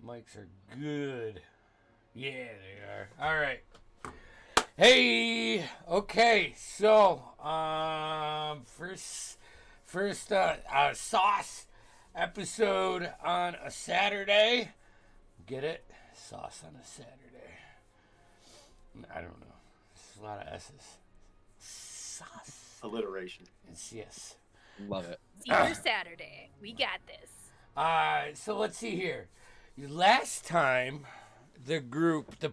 Mics are good. Yeah, they are. All right. Hey. Okay. So, first sauce episode on a Saturday. Get it? Sauce on a Saturday. I don't know. It's a lot of S's. Sauce. Alliteration. It's yes. Love it. It's your Saturday. We got this. So let's see here. Last time the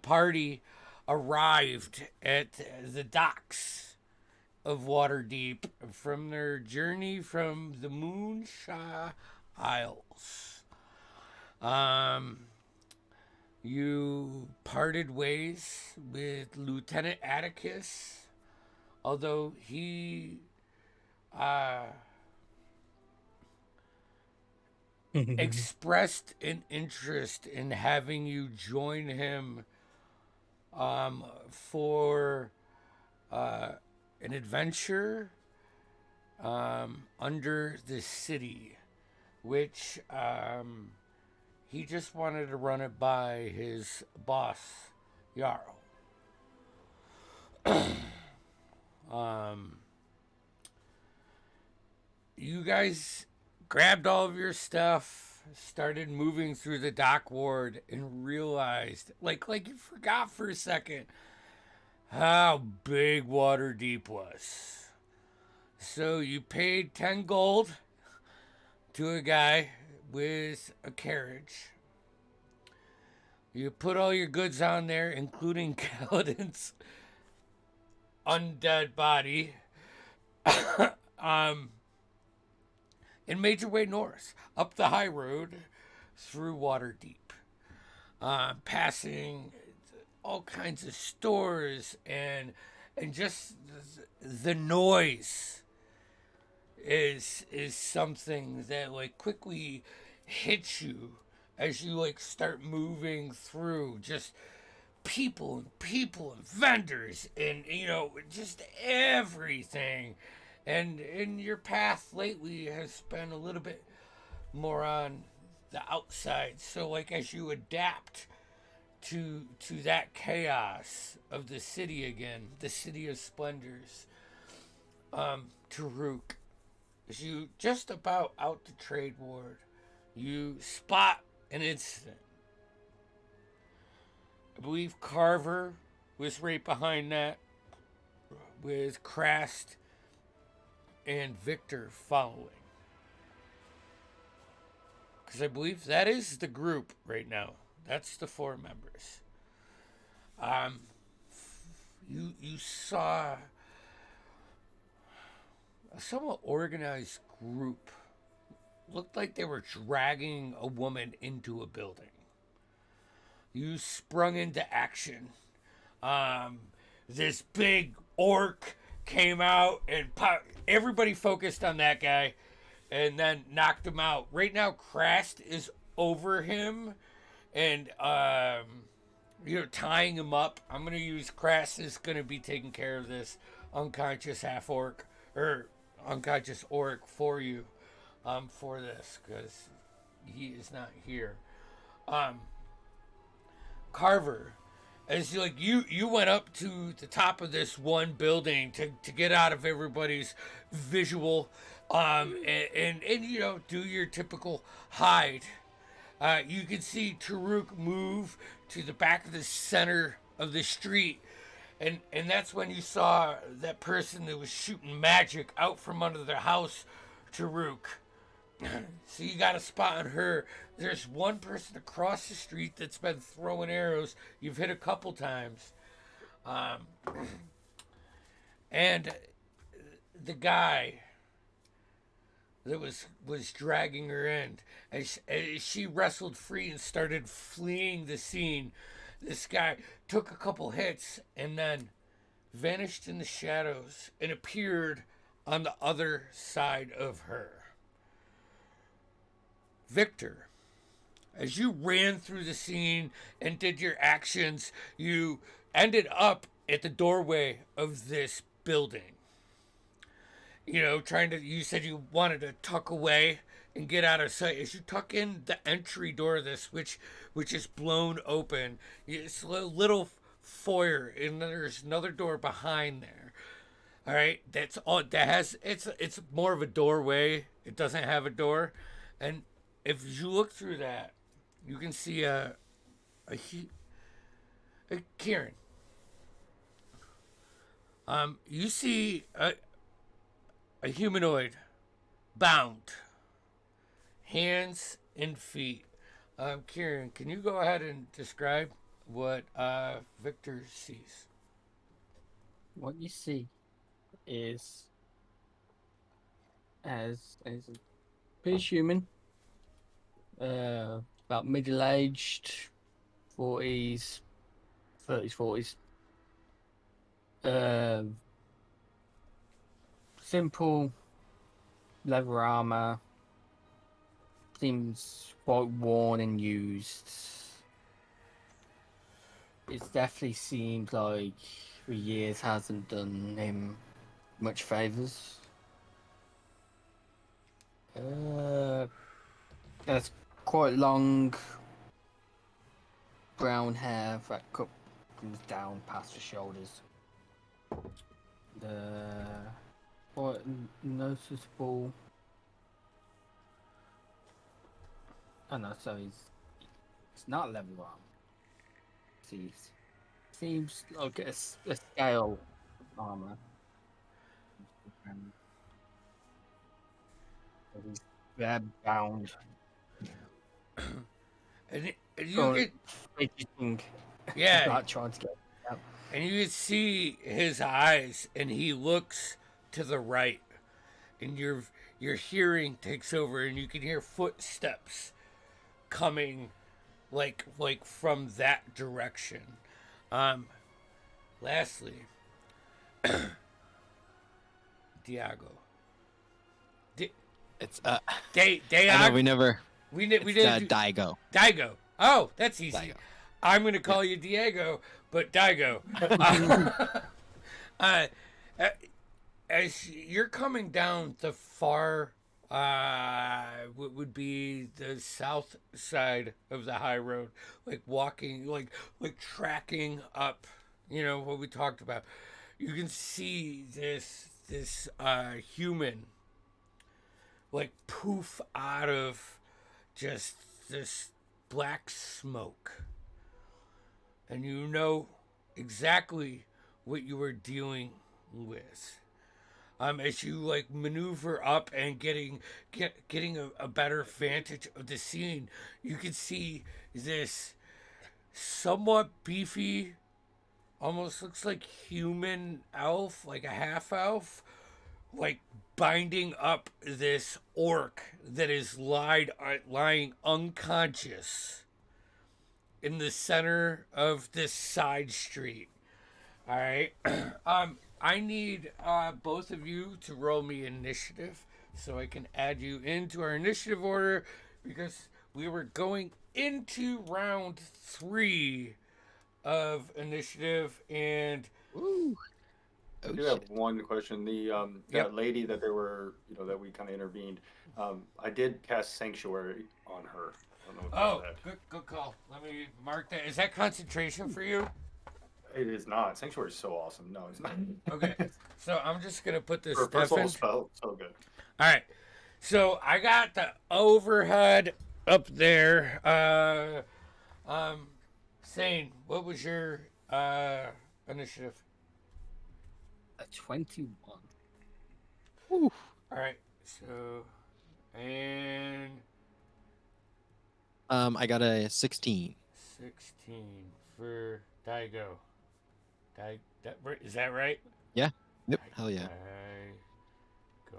party arrived at the docks of Waterdeep from their journey from the Moonshine Isles. You parted ways with Lieutenant Atticus, although he expressed an interest in having you join him for an adventure under the city, which he just wanted to run it by his boss, Jarl. You guys grabbed all of your stuff, started moving through the dock ward, and realized, like you forgot for a second, how big Waterdeep was. So you paid 10 gold to a guy with a carriage. You put all your goods on there, including Kaladin's undead body. And made your way north, up the high road, through Waterdeep, passing all kinds of stores and just the noise is something that like quickly hits you as you like start moving through. Just people and vendors and just everything. And your path lately has been a little bit more on the outside. So like as you adapt to that chaos of the city again, the city of splendors, Taruk, as you just about out the trade ward, you spot an incident. I believe Carver was right behind that with Crast and Victor following. Because I believe that is the group right now. That's the 4 members. You saw a somewhat organized group. Looked like they were dragging a woman into a building. You sprung into action. This big orc came out and everybody focused on that guy and then knocked him out. Right now, Crast is over him and, tying him up. I'm going to use Crast is going to be taking care of this unconscious half-orc, or unconscious orc for you, for this, because he is not here. Carver, as you went up to the top of this one building to get out of everybody's visual, and do your typical hide. You can see Taruk move to the back of the center of the street, and that's when you saw that person that was shooting magic out from under their house, Taruk. So you got a spot on her. There's one person across the street that's been throwing arrows. You've hit a couple times. And the guy that was dragging her in, as she wrestled free and started fleeing the scene, this guy took a couple hits and then vanished in the shadows and appeared on the other side of her. Victor, as you ran through the scene and did your actions, you ended up at the doorway of this building. You said you wanted to tuck away and get out of sight. As you tuck in the entry door of this, which is blown open, it's a little foyer, and then there's another door behind there. All right, that's all. That has it's more of a doorway. It doesn't have a door, and if you look through that, you can see a, a Kieran. You see a humanoid bound, hands and feet. Kieran, can you go ahead and describe what Victor sees? What you see is as a pretty human, about middle-aged, 40s, 30s, 40s. Simple leather armor, seems quite worn and used. It definitely seems like 3 years hasn't done him much favors. There's quite long brown hair that comes down past the shoulders. The quite noticeable. Oh no, so it's not leather armor. Seems like a scale armor. They're bound. And you get yeah, Not trying to get out. and you can see his eyes, and he looks to the right, and your hearing takes over, and you can hear footsteps coming, like from that direction. Lastly, Diago. It's Diago. I know we never. We It's, did Daigo. Daigo. Oh, that's easy. Daigo. I'm gonna call you Diego, but Daigo. uh, as you're coming down the far, what would be the south side of the high road, like walking, like tracking up. You know what we talked about. You can see this human, like poof out of just this black smoke, and you know exactly what you were dealing with. As you like maneuver up and getting a better vantage of the scene, you can see this somewhat beefy, almost looks like human elf, like a half elf, like binding up this orc that is lying unconscious in the center of this side street. All right. I need both of you to roll me initiative so I can add you into our initiative order, because we were going into round 3 of initiative, and Ooh. I Oh, do have one question. The Yep. that lady that there were, that we kind of intervened. I did cast Sanctuary on her. I don't know if oh, that. good call. Let me mark that. Is that concentration for you? It is not. Sanctuary is so awesome. No, it's not. Okay, so I'm just gonna put this For stuff first level in. spell, so good. All right, so I got the overhead up there. Sane, what was your initiative? A 21. Ooh. All right, so and I got a 16. 16 for Daigo. Is that right? Yep. Hell yeah. Go.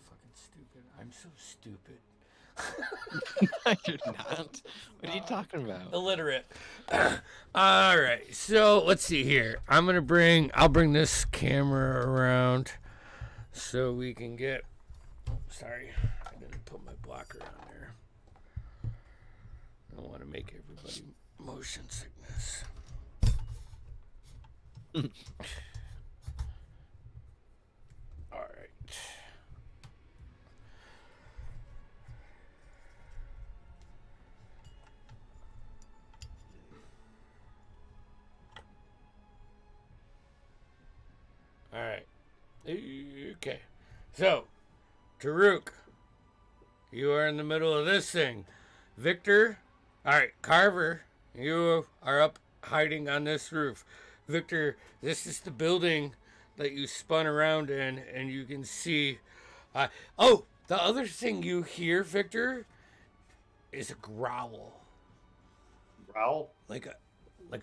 Fucking stupid. I'm so stupid. You're not. What are you talking about? Illiterate. All right. So let's see here. I'll bring this camera around so we can get. Sorry, I didn't put my blocker on there. I don't want to make everybody motion sickness. All right. So, Taruk, you are in the middle of this thing. Victor, all right, Carver, you are up hiding on this roof. Victor, this is the building that you spun around in, and you can see. Oh, the other thing you hear, Victor, is a growl, Growl? like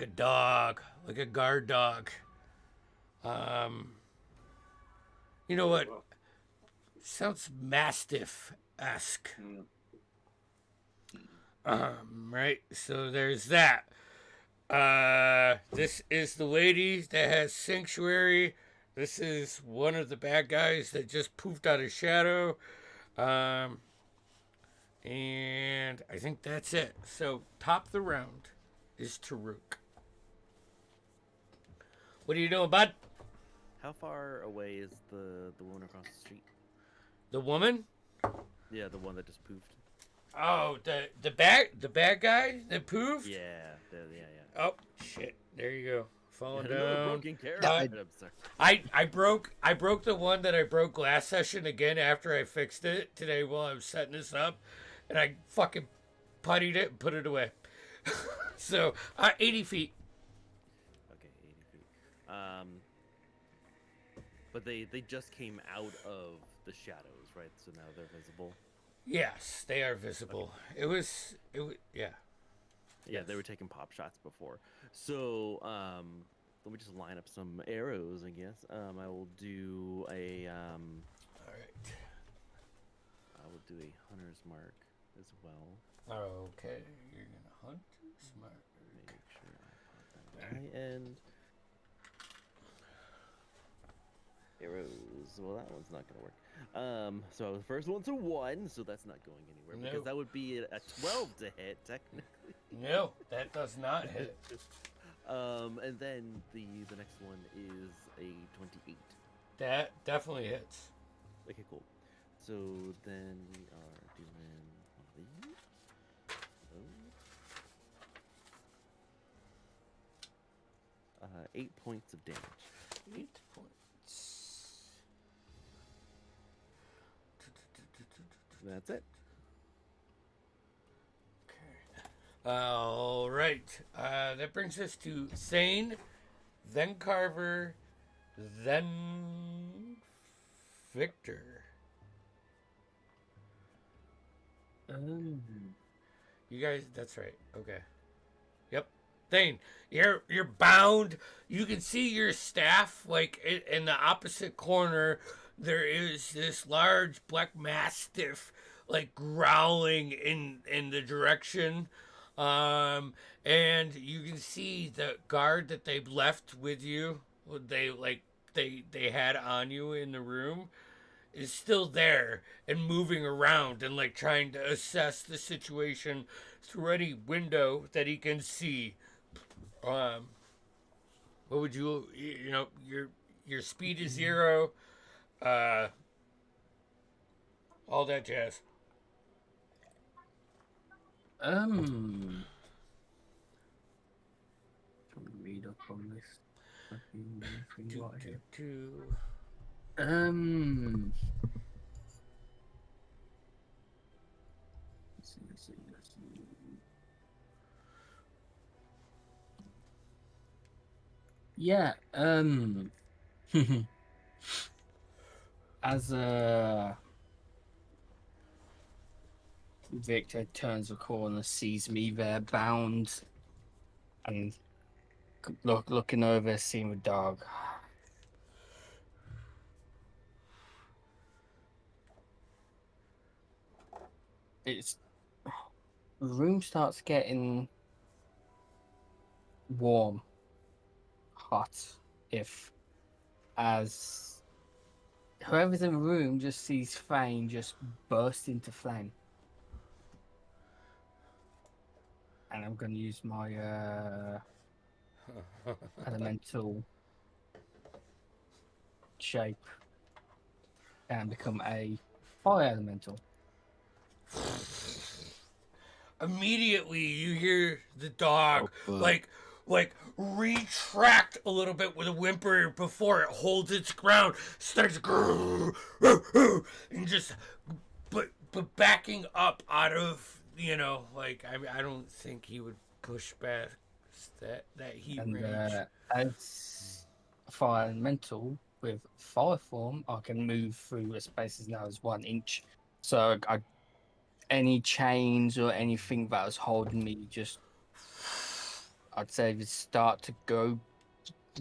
a dog, like a guard dog. Um, you know what? Sounds mastiff esque. Mm. Right. So there's that. This is the lady that has sanctuary. This is one of the bad guys that just poofed out of shadow. And I think that's it. So top the round is Taruk. What are you doing, bud? How far away is the woman across the street? The woman? Yeah, the one that just poofed. Oh, the bad guy that poofed? Yeah, yeah. Oh shit! There you go. Falling Another down. broken character. Uh, I'm sorry. I broke the one that I broke last session again after I fixed it today while I was setting this up, and I fucking puttied it and put it away. So 80 feet. Okay, 80 feet. But they just came out of the shadows, right? So now they're visible. Yes, they are visible. Okay. It was yeah. Yeah, they were taking pop shots before. So let me just line up some arrows, I guess. I will do a All right. I will do a hunter's mark as well. Okay, you're gonna hunt. Smart. Make sure I pop that at my end. Arrows. Well, that one's not gonna work. So the first one's a 1, so that's not going anywhere because Nope. that would be a 12 to hit technically. No, that does not hit. And then the next one is a 28. That definitely hits. Okay, cool. So then we are doing one of these. Oh. 8 points of damage. 8 points. That's it. Okay. All right. That brings us to Thane, then Carver, then Victor. You guys, that's right. Okay. Yep. Thane, you're bound. You can see your staff like in the opposite corner. There is this large black mastiff like growling in the direction, and you can see the guard that they left with you. They had on you in the room is still there and moving around and like trying to assess the situation through any window that he can see. What would you know, your speed is 0, all that jazz. Trying to read up on this. Fucking thing right here. Let's see. Yeah, as Victor turns the corner, sees me there bound, and looking over, seeing the dog. The room starts getting warm, hot, as whoever's in the room just sees Fane just burst into flame. And I'm going to use my elemental shape and become a fire elemental. Immediately you hear the dog Oh, like like retract a little bit with a whimper before it holds its ground, starts and just but backing up out of, like I don't think he would push back that heat And range. as fire elemental with fire form, I can move through a space as now as 1 inch. So any chains or anything that was holding me, just I'd say they start to go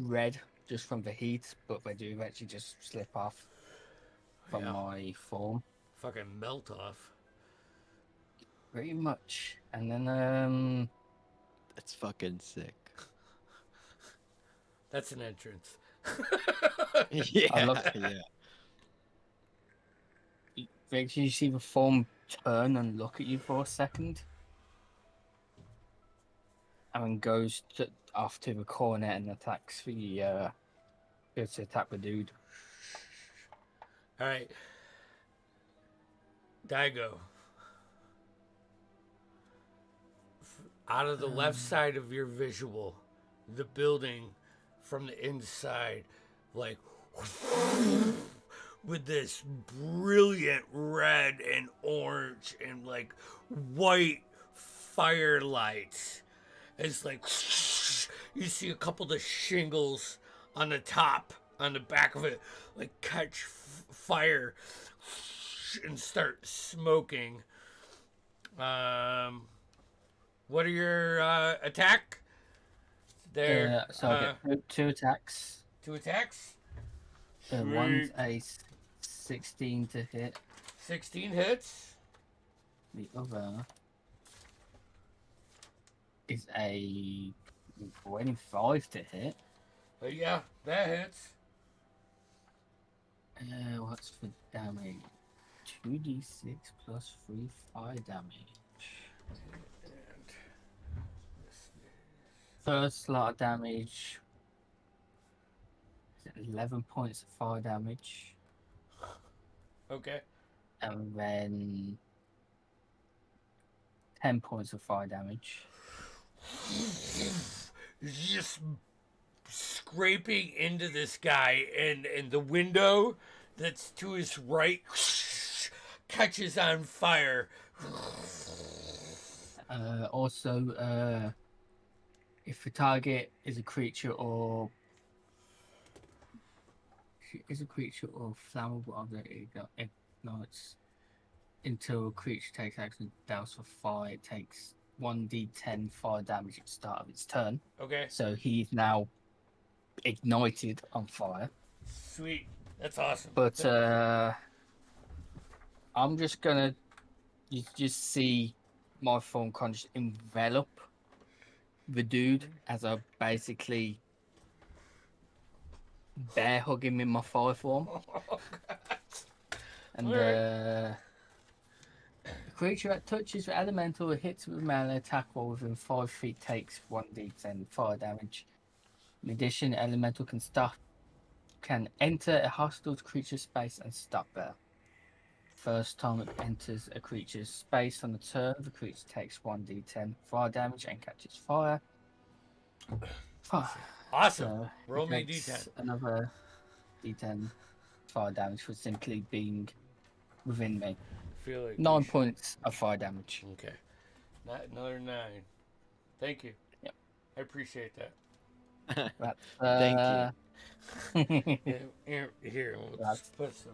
red just from the heat, but they do eventually just slip off from Yeah. my form, Fucking melt off. pretty much. And then That's fucking sick. That's an entrance. Yeah, love it. yeah. eventually you see the form turn and look at you for a second, and then goes off to the corner and attacks goes to attack the dude. All right. Daigo. Out of the left side of your visual, the building from the inside, like with this brilliant red and orange and like white firelights. It's like you see a couple of the shingles on the top, on the back of it, like catch fire and start smoking. What are your attack? There. So I get 2 attacks. 2 attacks. One's Sweet. a 16 to hit. 16 hits. The other is a 25 to hit. Yeah, that hits. What's the damage? 2d6 plus 3 fire damage. First lot of damage. 11 points of fire damage. Okay. And then 10 points of fire damage. Just scraping into this guy, and the window that's to his right catches on fire. Also, if the target is a creature or flammable object, it ignites until a creature takes action douse for fire. It takes 1d10 fire damage at the start of its turn. Okay. So he's now ignited on fire. Sweet. That's awesome. But I'm just gonna you just see my form kind of envelop the dude as I basically bear hug him in my fire form. Oh, God. And Alright. the creature that touches the elemental or hits with a melee attack while within 5 feet takes 1d10 fire damage. In addition, elemental can enter a hostile creature's space and stop there. First time it enters a creature's space on the turn, the creature takes 1d10 fire damage and catches fire. Awesome. So Roll it me a takes d10. another d10 fire damage for simply being within me. I feel like 9 we should- points of fire damage. Okay. Not another 9. Thank you. Yep. I appreciate that. That's, Thank Here, we'll That's- just put some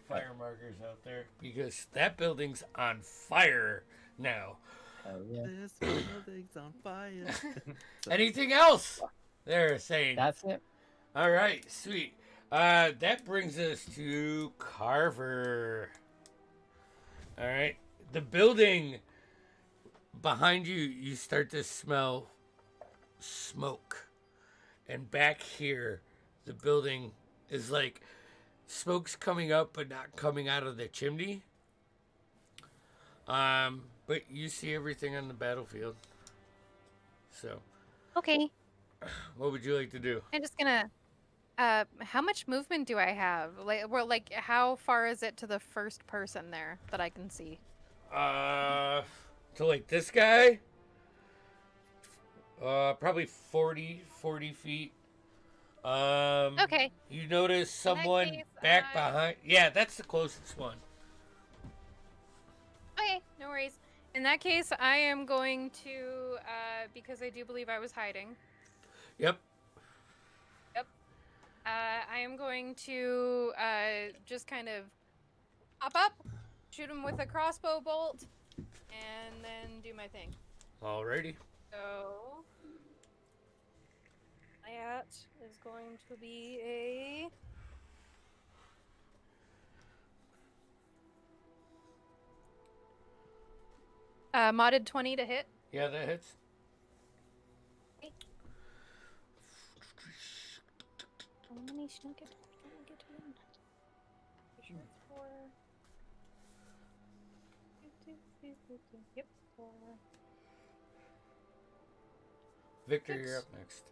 fire markers out there because that building's on fire now. Hell yeah. This building's on fire. Anything else? They're saying. That's it. All right, sweet. That brings us to Carver. All right, the building behind you, you start to smell smoke, and back here, the building is like smoke's coming up, but not coming out of the chimney. But you see everything on the battlefield. So, Okay, what would you like to do? I'm just gonna. How much movement do I have? Like, how far is it to the first person there that I can see? To like this guy? Probably 40 feet. Okay. You notice In that someone case, back behind. Yeah, that's the closest one. Okay, no worries. In that case, I am going to, because I do believe I was hiding. Yep. Yep. I am going to just kind of hop up, shoot him with a crossbow bolt, and then do my thing. Alrighty. So that is going to be a modded 20 to hit. Yeah, that hits. Okay. How many sneak attacks do I get in? Pretty sure it's 4. Yep, 4. Victor, Six. you're up next.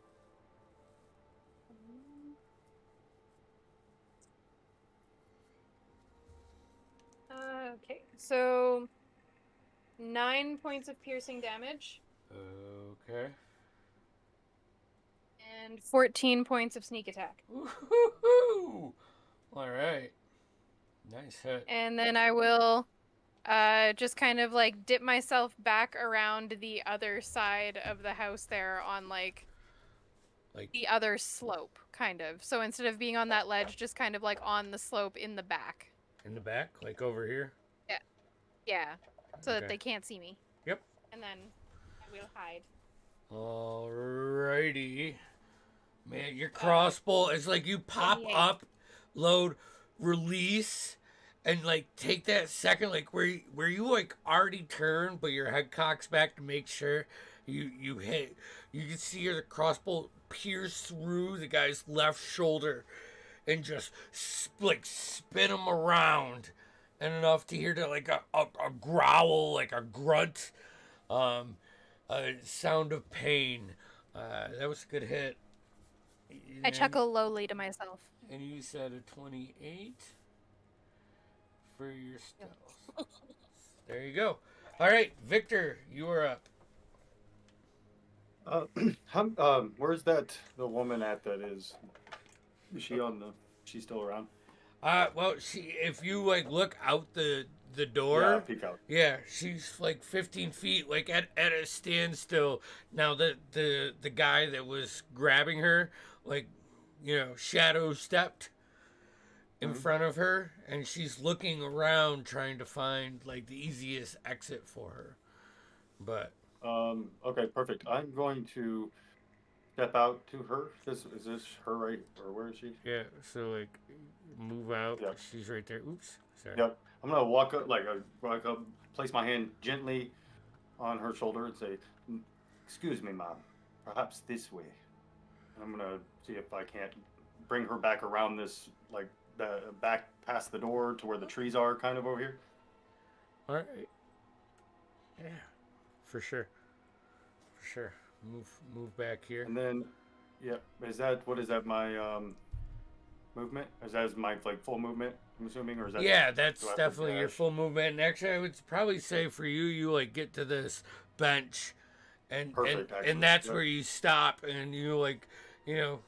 Okay, so 9 points of piercing damage Okay. and 14 points of sneak attack. Woohoo! Alright. Nice hit. And then I will just kind of like dip myself back around the other side of the house there on like the other slope, kind of. So instead of being on that ledge, just kind of like on the slope in the back. In the back, like over here? Yeah, so that Okay. they can't see me. Yep. And then I will hide. Alrighty. Man, your crossbow is like you pop 28. up, load, release, and like take that second, like where you like already turned, but your head cocks back to make sure you hit. You can see your crossbow pierce through the guy's left shoulder, and just like spin him around, and enough to hear that like a growl, like a grunt, a sound of pain. That was a good hit. I chuckle lowly to myself. And you said a 28 for your stealth. There you go. All right, Victor, you are up. Where's the woman at that is? Is she on the? She's still around? Well, if you like look out the door, Yeah, peek out. yeah, she's like 15 feet, like at a standstill. Now the guy that was grabbing her, like, shadow stepped in front of her, and she's looking around trying to find like the easiest exit for her. But Okay, perfect. I'm going to step out to her. Is this her right, or where is she? yeah, so like move out. Yep. She's right there. Oops, sorry. Yep. I'm gonna walk up, place my hand gently on her shoulder and say, "Excuse me, ma'am. Perhaps this way." And I'm gonna see if I can't bring her back around this, like the back past the door to where the trees are, kind of over here. All right. Yeah, for sure. For sure. Move back here. And then, yeah, what is that? My movement? Is that my like full movement? I'm assuming, or is that? Yeah, that's do I have to definitely your dash? full movement. And actually, I would probably say for you, you like get to this bench, and Perfect, actually. and that's Yep. where you stop, and you like, I'm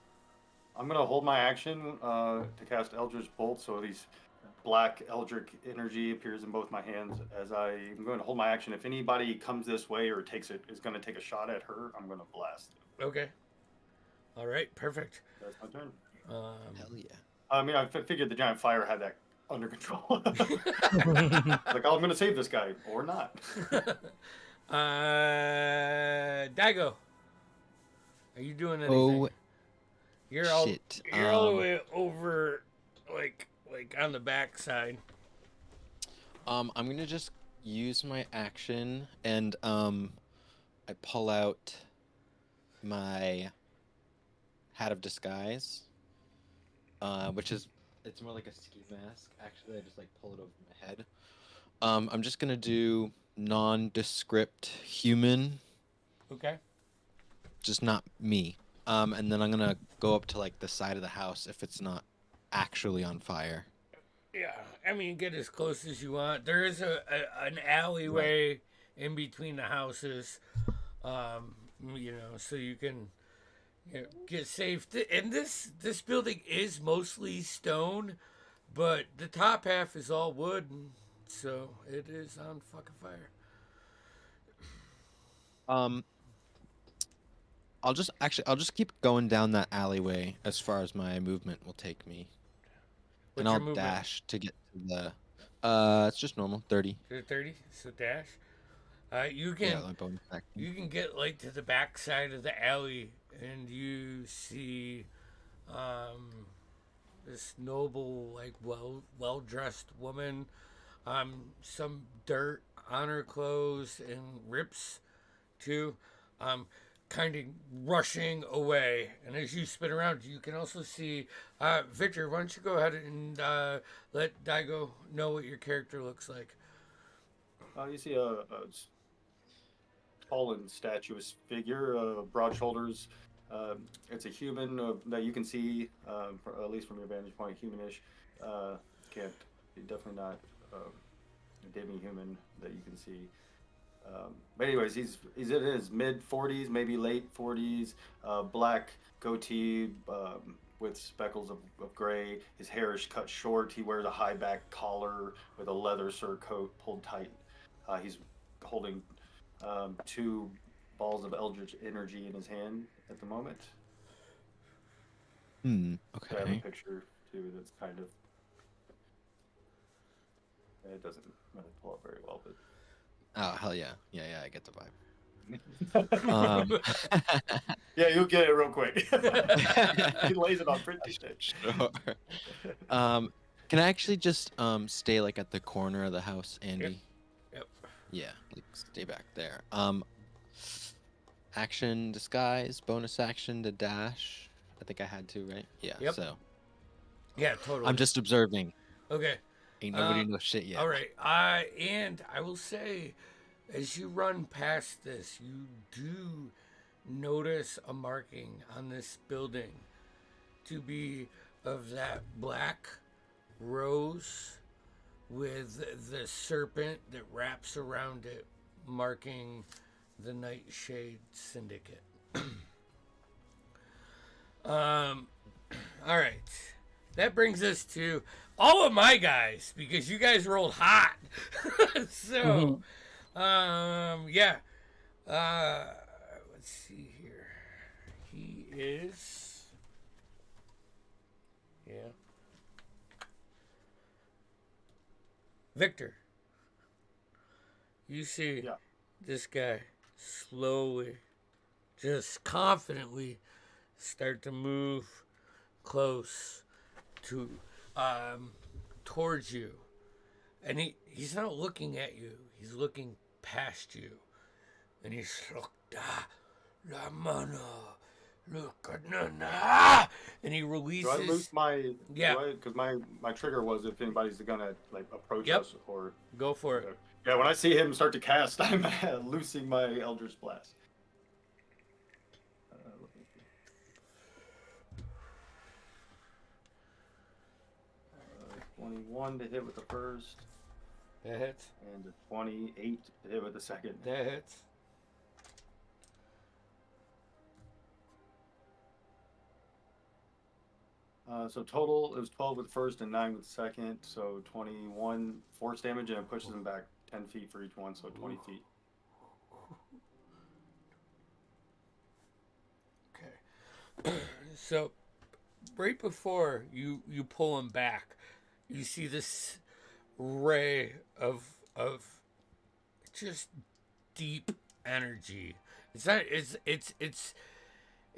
gonna hold my action to cast Eldritch Bolt, so these black Eldritch energy appears in both my hands. As I'm going to hold my action, if anybody comes this way or is going to take a shot at her, I'm going to blast. Okay. All right. Perfect. That's my turn. Hell yeah. I mean, I figured the giant fire had that under control. Like, oh, I'm going to save this guy or not. Daigo, are you doing anything? Oh, You're all shit. you're all the way over, like on the back side. I'm gonna just use my action and I pull out my hat of disguise, which it's more like a ski mask. Actually, I just like pull it over my head. I'm just gonna do nondescript human, Okay. just not me. And then I'm gonna go up to like the side of the house if it's not actually on fire. Yeah, I mean, get as close as you want. There is an alleyway in between the houses, so you can get safe. And this building is mostly stone, but the top half is all wood, and so it is on fucking fire. Um, I'll just keep going down that alleyway as far as my movement will take me, and What's I'll your movement? dash to get to the. It's just normal 30. 30. So dash. You Yeah, can my bonus action. you can get like to the back side of the alley, and you see this noble, like well dressed woman, some dirt on her clothes and rips too, kind of rushing away. And as you spin around, you can also see Victor. Why don't you go ahead and let Daigo know what your character looks like? You see a tall and statuous figure, broad shoulders. It's a human that you can see, at least from your vantage point, humanish. Can't definitely not a demi-human that you can see. But anyways, he's in his mid 40s, maybe late 40s. Black goatee with speckles of gray. His hair is cut short. He wears a high back collar with a leather surcoat pulled tight. He's holding two balls of eldritch energy in his hand at the moment. I have a Okay. picture too that's kind of. It doesn't really pull up very well, but. Oh hell yeah, I get the vibe. Yeah, you'll get it real quick. He lays it on pretty shit. Sure. Can I actually just stay like at the corner of the house, Andy? Yep. Yeah, like stay back there. Action disguise, bonus action to dash. I think I had to, right? Yeah. Yep. So Yeah, totally. I'm just observing. Okay. Ain't nobody knows shit yet. All right. And I will say, as you run past this, you do notice a marking on this building to be of that black rose with the serpent that wraps around it, marking the Nightshade Syndicate. All right. That brings us to all of my guys, because you guys rolled hot. So, yeah. Let's see here. He is. Yeah. Victor. You see this guy slowly, just confidently start to move close to towards you, and he's not looking at you, he's looking past you, and he's la mano, look, and he releases. Do I loose my? Yeah, because my trigger was if anybody's gonna like approach us or go for it. Yeah, when I see him start to cast, I'm loosing my Eldritch Blast. 21 to hit with the first. That hits. And a 28 to hit with the second. That hits. So total, it was 12 with the first and 9 with the second. So 21 force damage, and it pushes them back 10 feet for each one, so 20 feet. Okay. So right before you pull him back, you see this ray of just deep energy.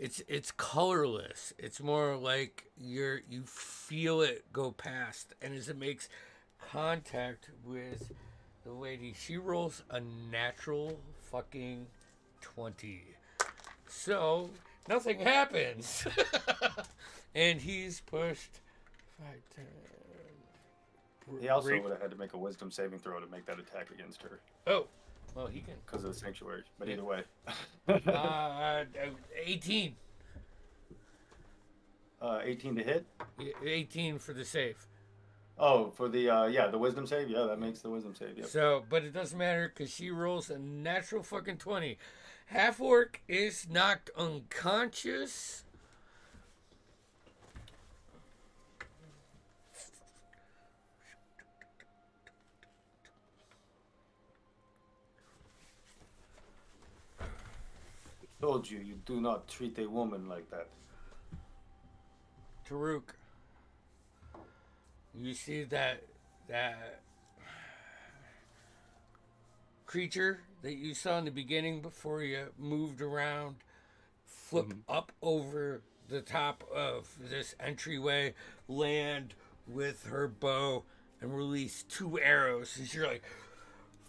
It's colorless. It's more like you feel it go past, and as it makes contact with the lady, she rolls a natural fucking 20. So nothing happens. And he's pushed 5, 10. He also would have had to make a wisdom saving throw to make that attack against her. Oh, well, he can. Because of the sanctuary. But either way. 18. 18 to hit? 18 for the save. Oh, for the the wisdom save. Yeah, that makes the wisdom save. Yep. So, but it doesn't matter because she rolls a natural fucking 20. Half orc is knocked unconscious. Told you, you do not treat a woman like that. Taruk, you see that creature that you saw in the beginning before you moved around flip up over the top of this entryway, land with her bow, and release 2 arrows. As you're like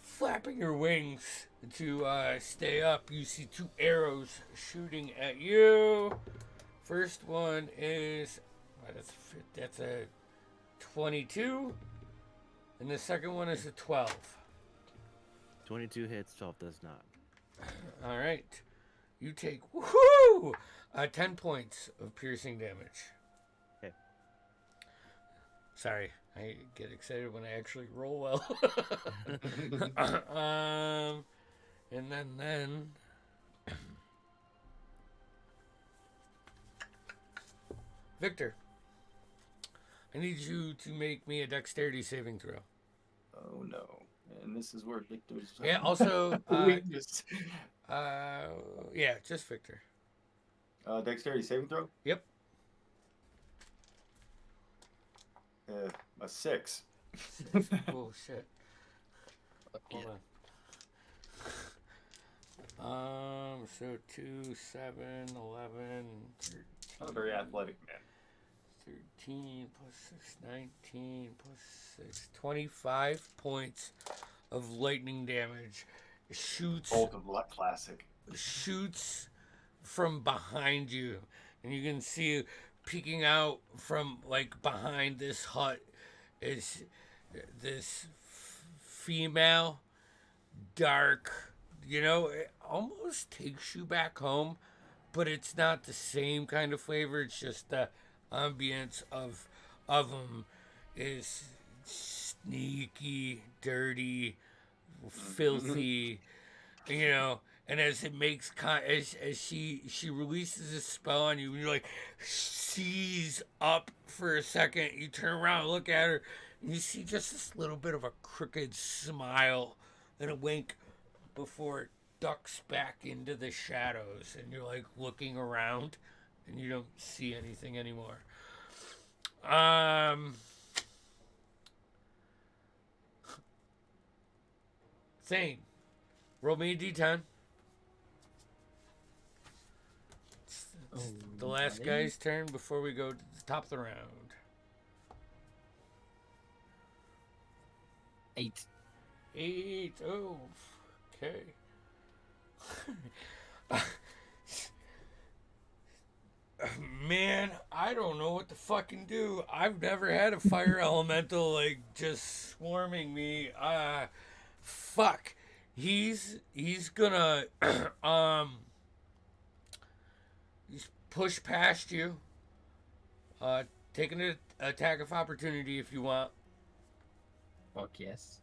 flapping your wings to stay up, you see 2 arrows shooting at you. First one is that's a 22, and the second one is a 12. 22 hits, 12 does not. All right, you take 10 points of piercing damage. Okay. Sorry, I get excited when I actually roll well. And then Victor, I need you to make me a dexterity saving throw. Oh no! And this is where Victor's. Yeah. Also, weakness. yeah, just Victor. Dexterity saving throw. Yep. A 6. Oh shit. Hold on. So 2, 7, 11, 13. Not a very athletic man. 13 plus 6, 19 plus 6, 25 points of lightning damage. Shoots. Bolt of luck, classic. Shoots from behind you, and you can see peeking out from like behind this hut is this female, dark. You know, it almost takes you back home, but it's not the same kind of flavor. It's just the ambience of them is sneaky, dirty, filthy, you know. And as it makes as she releases a spell on you, and you're like seize up for a second. You turn around and look at her, and you see just this little bit of a crooked smile and a wink before it ducks back into the shadows, and you're like looking around, and you don't see anything anymore. Thane, roll me a d10. It's the last guy's turn before we go to the top of the round. 8. 8. Oh, okay. Man, I don't know what to fucking do. I've never had a fire elemental like just swarming me. Fuck. He's gonna he's push past you. Take an attack of opportunity if you want. Fuck yes.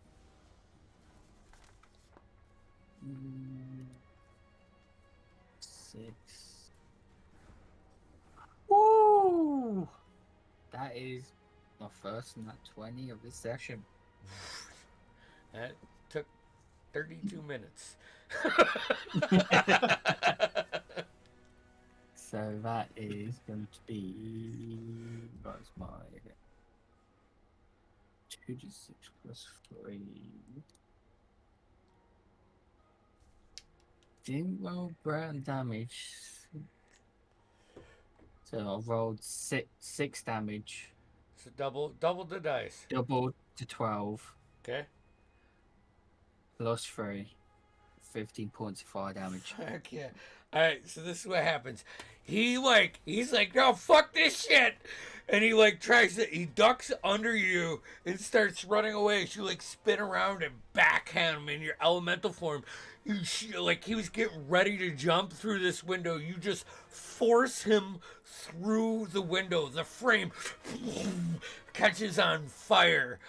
6. Woo! That is my first nat 20 of this session. That took 32 minutes. So that is going to be what's my 2d6 plus 3. Didn't roll brown damage. So I rolled six damage. So double the dice. Doubled to 12. Okay. Plus 3. 15 points of fire damage. Heck yeah. Alright, so this is what happens. He's like, no, fuck this shit! And he he ducks under you and starts running away. So you spin around and backhand him in your elemental form. He was getting ready to jump through this window. You just force him through the window. The frame catches on fire.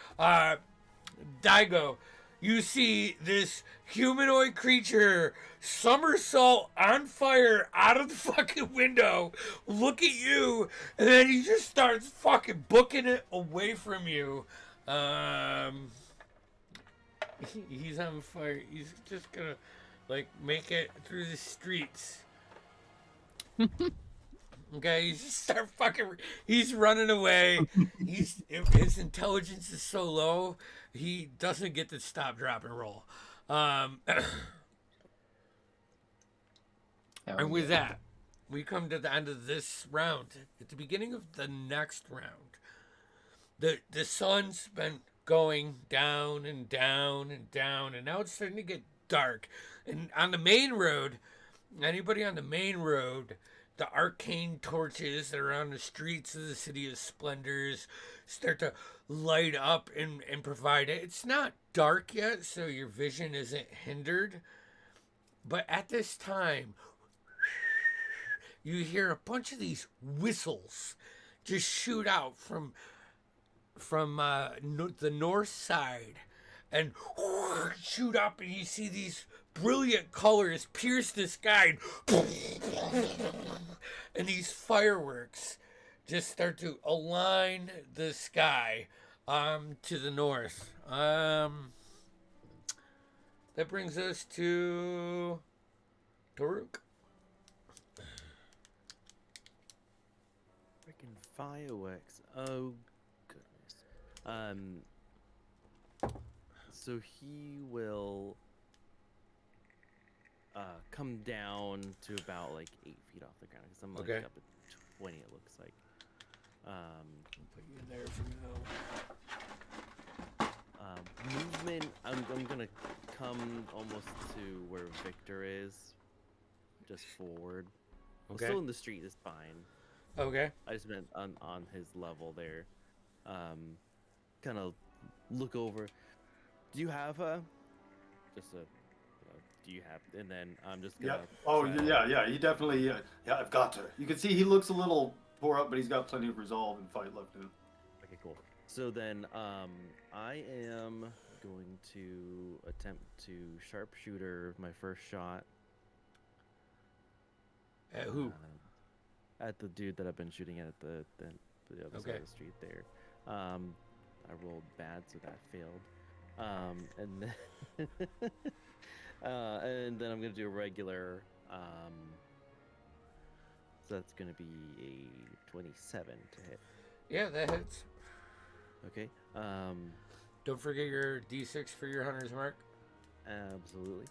Daigo, you see this humanoid creature somersault on fire out of the fucking window, look at you, and then he just starts fucking booking it away from you. He's on fire. He's just gonna make it through the streets. Okay, he's just start fucking. He's running away. His intelligence is so low, he doesn't get to stop, drop, and roll. And with that, we come to the end of this round. At the beginning of the next round, the sun's been going down and down and down, and now it's starting to get dark. And on the main road, anybody on the main road, the arcane torches that are on the streets of the City of Splendors start to light up and provide it. It's not dark yet, so your vision isn't hindered. But at this time, you hear a bunch of these whistles just shoot out from the north side and shoot up, and you see these brilliant colors pierce the sky, and these fireworks just start to align the sky to the north. That brings us to Toruk. Freaking fireworks. Oh, goodness. So he will come down to about 8 feet off the ground, because I'm Okay. up at 20, it looks like. I'll put you there for now. Movement, I'm gonna come almost to where Victor is, just forward. I'm Okay. still in the street, is fine. Okay. I just meant on his level there. Kind of look over. Do you have just a? Do you have? And then I'm just Yeah. gonna. Oh, try to- yeah. He definitely. Yeah, I've got her. You can see he looks a little tore up, but he's got plenty of resolve and fight left in him. Okay, cool. So then, I am going to attempt to sharpshooter my first shot. At who? At the dude that I've been shooting at the other side Okay. of the street there. I rolled bad, so that failed. And then and then I'm gonna do a regular. So that's gonna be a 27 to hit. Yeah, that hits. Okay. Don't forget your D6 for your hunter's mark. Absolutely.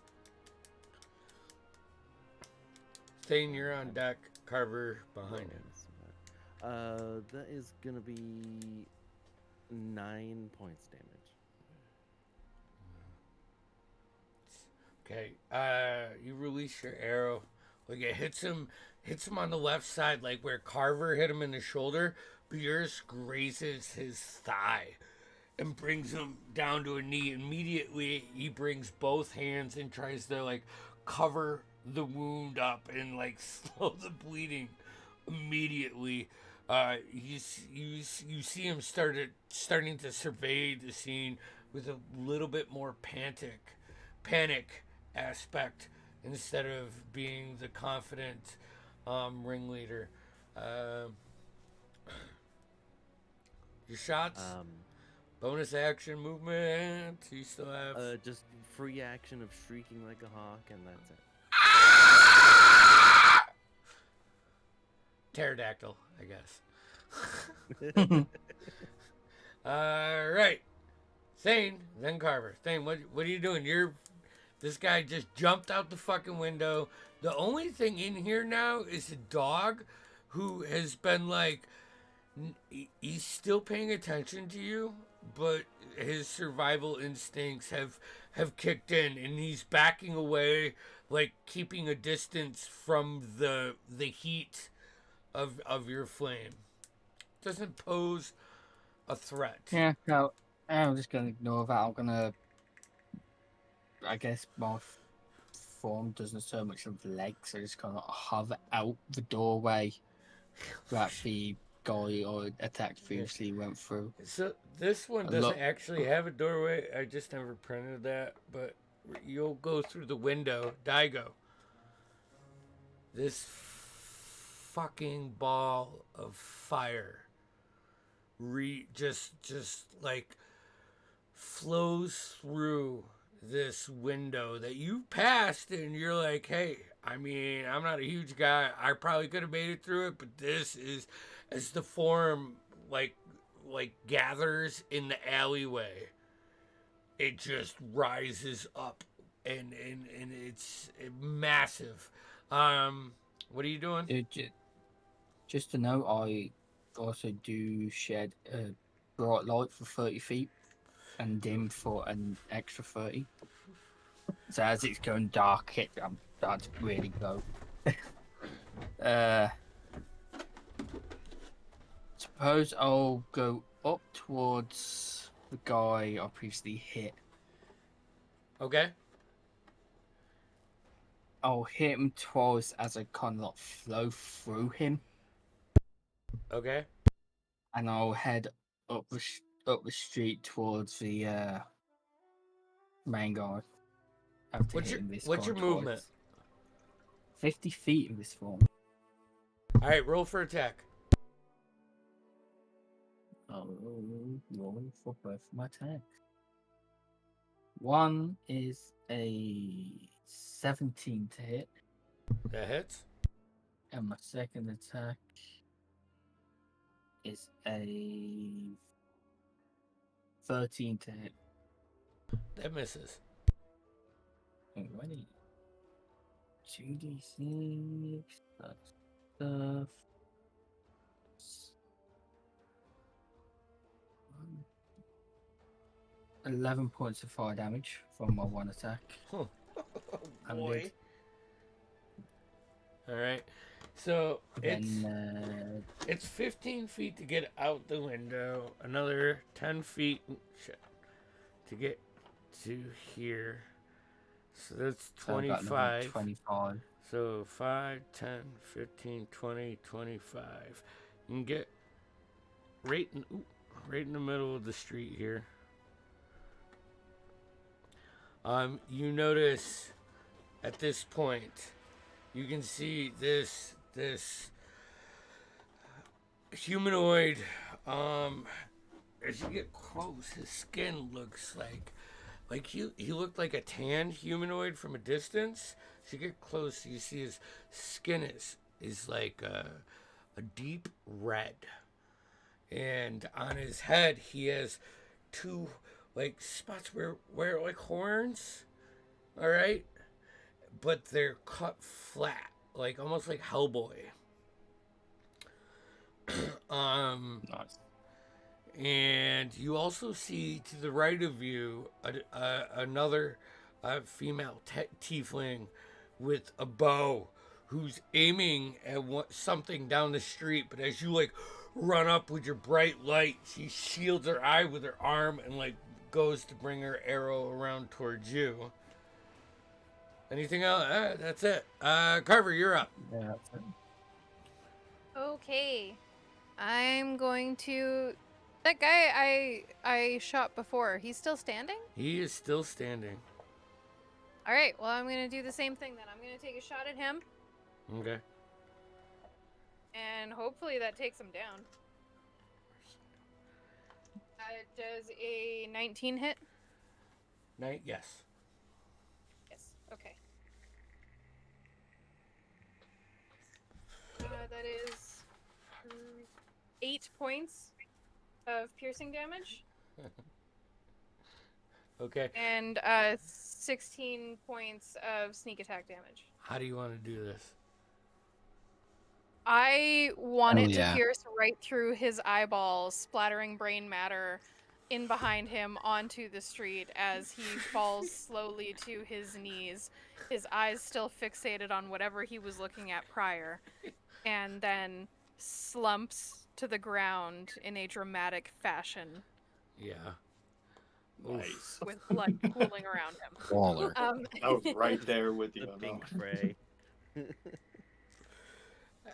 Thane, you're on deck. Carver behind him. That is gonna be 9 points damage. Okay. You release your arrow. It hits him on the left side, where Carver hit him in the shoulder, but yours grazes his thigh and brings him down to a knee. Immediately, he brings both hands and tries to cover the wound up and slow the bleeding immediately. You see him starting to survey the scene with a little bit more panic aspect instead of being the confident ringleader. Your shots, bonus action movement. You still have Just free action of shrieking like a hawk, and that's it. pterodactyl, I guess. All right, Thane, then Carver. Thane, what are you doing? This guy just jumped out the fucking window. The only thing in here now is a dog who has been he's still paying attention to you, but his survival instincts have have kicked in, and he's backing away, like keeping a distance from the heat of your flame. Doesn't pose a threat. Yeah, no, I'm just gonna ignore that. I'm gonna. I guess my form doesn't so much of legs. I just kind of hover out the doorway that the guy or attacked previously went through. So this one A doesn't lot- actually have a doorway. I just never printed that, but you'll go through the window. Daigo. This fucking ball of fire just like flows through this window that you passed, and you're like, hey, I mean, I'm not a huge guy, I probably could have made it through it, but this is, as the form like gathers in the alleyway, it just rises up, and it's massive. What are you doing? Just to note, I also do shed a bright light for 30 feet and dim for an extra 30. So as it's going dark, I'm starting to really go. Suppose I'll go up towards the guy I previously hit. Okay. I'll hit him twice as I kind of like flow through him, Okay. and I'll head up the street towards the main guy. After What's hitting this your guy movement? twice. 50 feet in this form. All right, roll for attack. I'll roll for both of my attacks. One is a 17 to hit, That hits. and my second attack is a 13 to hit. That misses. Alrighty. 2d6. That's stuff. 11 points of fire damage from my one attack. Oh, I'm boy. dead. All right. So Then, it's 15 feet to get out the window. Another 10 feet to get to here. So that's so I've got another 25. 25. So 5, 10, 15, 20, 25. You can get right in the middle of the street here. You notice at this point, you can see this humanoid. As you get close, his skin looks like he looked like a tan humanoid from a distance. As you get close, you see his skin is like a deep red, and on his head he has two like spots where like horns. All right, but they're cut flat, like almost like Hellboy. Nice. And you also see to the right of you another female tiefling with a bow, who's aiming at something down the street. But as you like run up with your bright light, she shields her eye with her arm and like goes to bring her arrow around towards you. Anything else? That's it. Carver, you're up. Yeah, that's it. Okay. I'm going to. That guy I shot before, he's still standing? He is still standing. All right, well, I'm going to do the same thing then. I'm going to take a shot at him, Okay. and hopefully that takes him down. Does a 19 hit? Yes. Yes, okay. That is 8 points of piercing damage. Okay. And 16 points of sneak attack damage. How do you want to do this? I want Oh, it to yeah. pierce right through his eyeballs, splattering brain matter, in behind him onto the street as he falls slowly to his knees, his eyes still fixated on whatever he was looking at prior, and then slumps to the ground in a dramatic fashion Yeah. Nice. with blood pooling around him. Baller. I was right there with you. The on that pink one. fray.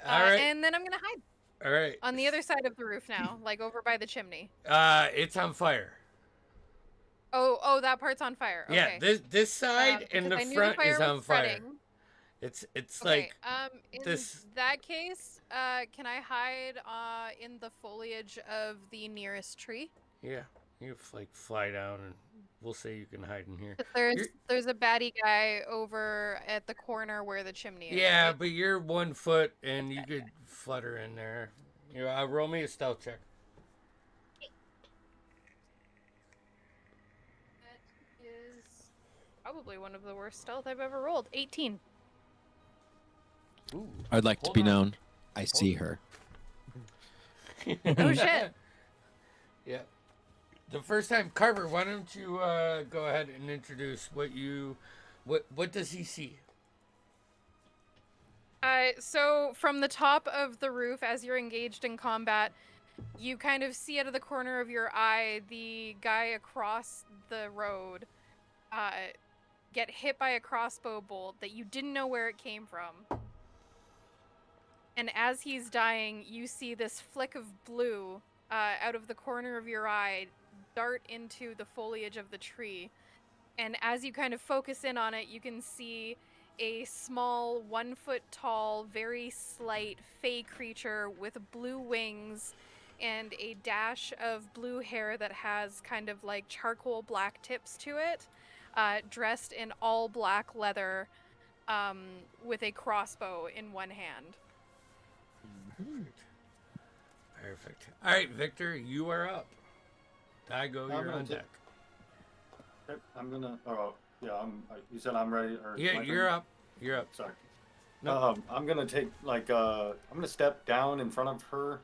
All right. And then I'm gonna hide All right. on the other side of the roof now, like over by the chimney. It's on fire. Oh, that part's on fire. Okay. Yeah, this side and because the I knew front fire is was on fire. spreading. It's Okay, like in this- that case, can I hide in the foliage of the nearest tree? yeah, you like fly down and we'll say you can hide in here. 'Cause there's a baddie guy over at the corner where the chimney is. Yeah, right? but you're 1 foot and you could flutter in there. You roll me a stealth check. That is probably one of the worst stealth I've ever rolled. 18. Ooh. I'd like to Hold be on. known. I see her. Oh shit. Yeah. The first time, Carver, why don't you go ahead and introduce what does he see? So from the top of the roof, as you're engaged in combat, you kind of see out of the corner of your eye the guy across the road get hit by a crossbow bolt that you didn't know where it came from. And as he's dying, you see this flick of blue out of the corner of your eye dart into the foliage of the tree. And as you kind of focus in on it, you can see a small, 1 foot tall, very slight fey creature with blue wings and a dash of blue hair that has kind of like charcoal black tips to it, dressed in all black leather with a crossbow in one hand. Perfect. All right, Victor, you are up. Daigo, I'm you're gonna on take- deck. Okay, I'm gonna. Oh, yeah. You said I'm ready. Or Yeah, my you're turn? up. You're up. Sorry. No. I'm gonna take I'm gonna step down in front of her.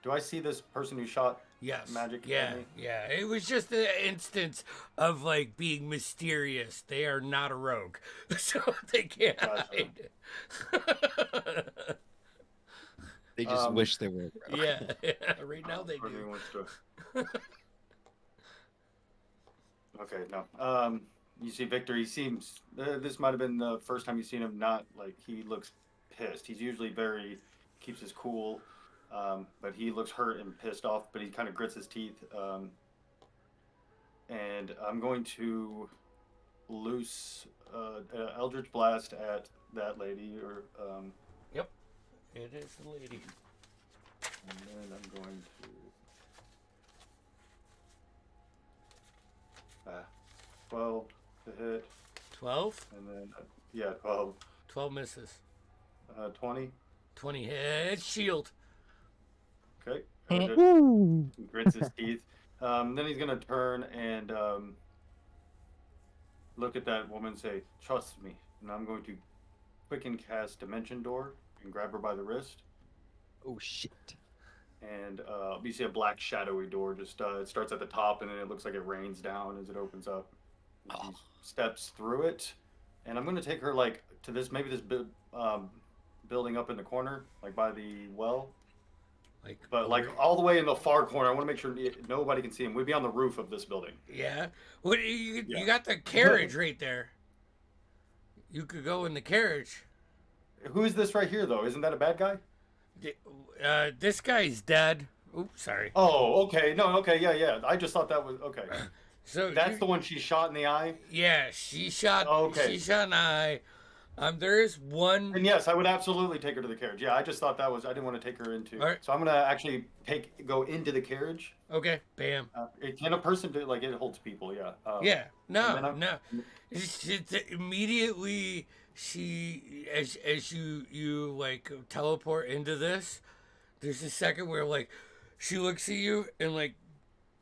Do I see this person who shot Yes. magic? Yeah. at me? Yeah. It was just an instance of like being mysterious. They are not a rogue, so they can't Gotcha. hide. They just wish they were. Yeah. Right now they Part of me do. wants to- Okay, no. You see Victor. He seems. This might have been the first time you've seen him. Not like he looks pissed. He's usually keeps his cool, but he looks hurt and pissed off. But he kind of grits his teeth. And I'm going to loose Eldritch Blast at that lady, or Yep. It is the lady. and then I'm going to 12 to hit, 12. and then yeah, 12, 12 misses. 20. 20 hit shield. Okay. He grits his teeth. Then he's gonna turn and look at that woman and say, "Trust me." And I'm going to quicken cast Dimension Door and grab her by the wrist. Oh shit. And you see a black shadowy door. Just it starts at the top, and then it looks like it rains down as it opens up. And He steps through it, and I'm going to take her like to this building up in the corner, like by the well. But like all the way in the far corner. I want to make sure nobody can see him. We'd be on the roof of this building. Yeah. What you Yeah. got the carriage right there. You could go in the carriage. Who is this right here, though? Isn't that a bad guy? This guy's dead. Oops, sorry. Oh, okay. No, okay, yeah. I just thought that was okay. So That's the one she shot in the eye. Yeah, she shot. Okay. She shot an eye. There is one. And yes, I would absolutely take her to the carriage. Yeah, I just thought I didn't want to take her into. Alright. So I'm gonna actually go into the carriage. Okay, bam. Can a person do like it holds people? Yeah. Yeah, and then no, I'm- no. Immediately, as you like teleport into this, there's a second where like she looks at you and like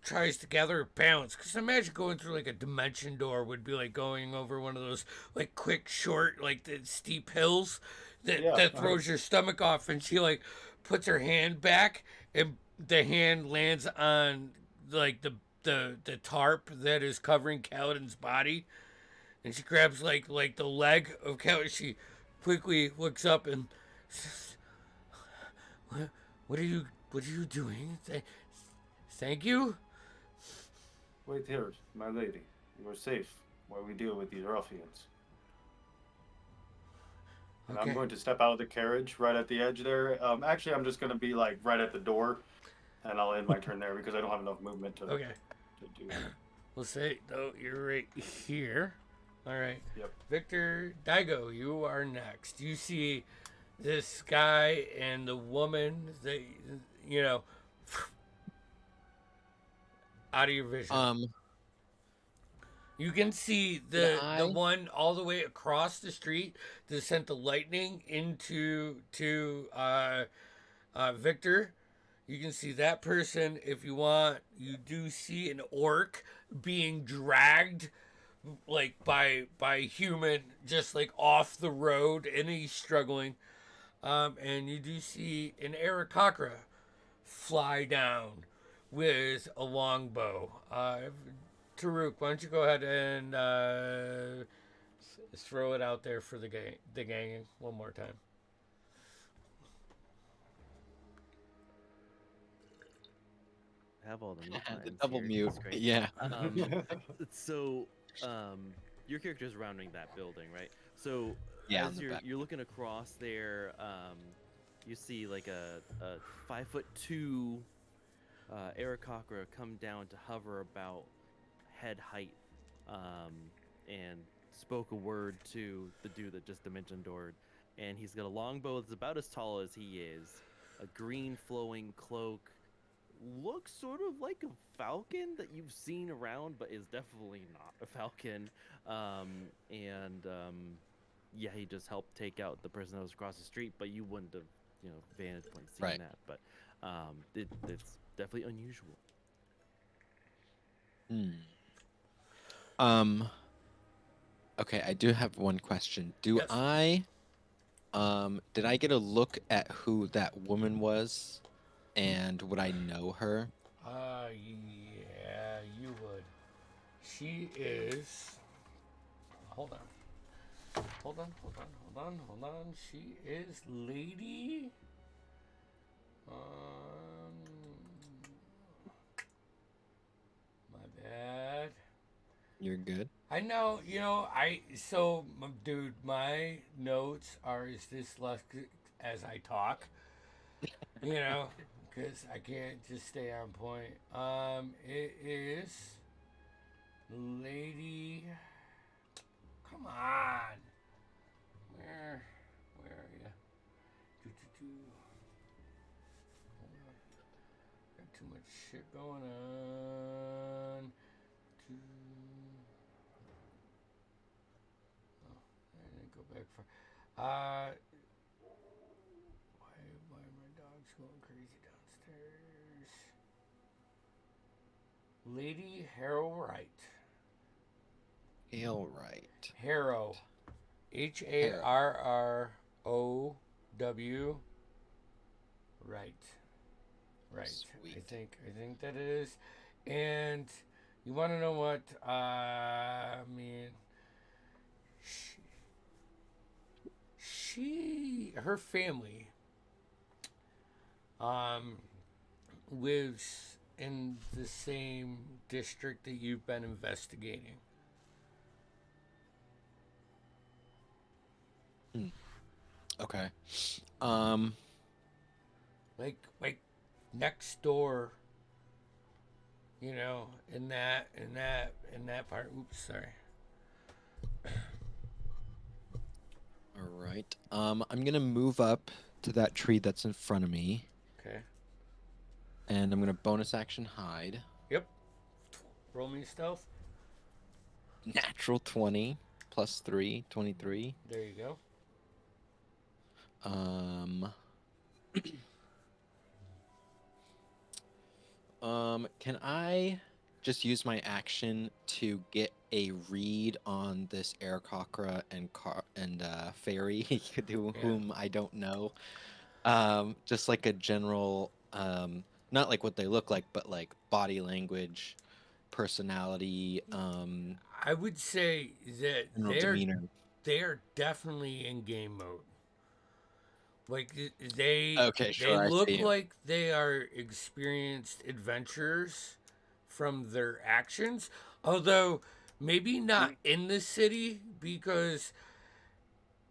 tries to gather her balance. Cause imagine going through like a dimension door would be like going over one of those like quick, short, like the steep hills that Yeah, that throws your stomach off. And she like puts her hand back, and the hand lands on like the the tarp that is covering Kaladin's body, and she grabs like the leg of Kaladin. She quickly looks up and says, what are you doing? Thank you. Wait here, my lady. You are safe while we deal with these ruffians. And Okay. I'm going to step out of the carriage right at the edge there. Actually, I'm just going to be like right at the door, and I'll end my turn there because I don't have enough movement to Okay. do. We'll say though you're right here. All right. Yep. Victor Daigo, you are next. You see this guy and the woman that you know out of your vision. You can see the one all the way across the street that sent the lightning into Victor. You can see that person if you want. You do see an orc being dragged like by human just like off the road, and he's struggling. And you do see an Aarakocra fly down with a longbow. Taruk, why don't you go ahead and throw it out there for the gang one more time. Have all the mute The lines double here. mute. It's great. Yeah. So, your character is rounding that building, right? So, Yeah, on as the back. you're looking across there, you see like a 5'2" Aarakocra come down to hover about head height, and spoke a word to the dude that just dimension doored, and he's got a longbow that's about as tall as he is, a green flowing cloak. Looks sort of like a falcon that you've seen around, but is definitely not a falcon. Yeah, he just helped take out the person that was across the street, but you wouldn't have, vantage point seen Right. that. But it's definitely unusual. Okay, I do have one question. Yes. Did I get a look at who that woman was, and would I know her? Yeah, you would. She is. Hold on. She is Lady. My bad. You're good. I know, dude, my notes are as dyslexic as I talk, because I can't just stay on point. It is Lady. Come on. Where are you? Got too much shit going on. I didn't go back far. Why are my dogs going crazy downstairs? Lady Harrow Wright. Harrow. Harrow. Right. Sweet. I think that it is. And you want to know what? Her family lives in the same district that you've been investigating. Okay. Like next door, in that part. Oops, sorry. All right. I'm gonna move up to that tree that's in front of me, Okay. and I'm gonna bonus action hide. Yep. Roll me stealth. Natural 20 plus 3, 23. There you go. Can I just use my action to get a read on this Aarakocra and fairy whom I don't know? Just like a general, not like what they look like, but like body language, personality, I would say that general they're demeanor. definitely in game mode. Like Okay, they sure, I look see. like they are experienced adventurers from their actions, although maybe not in the city because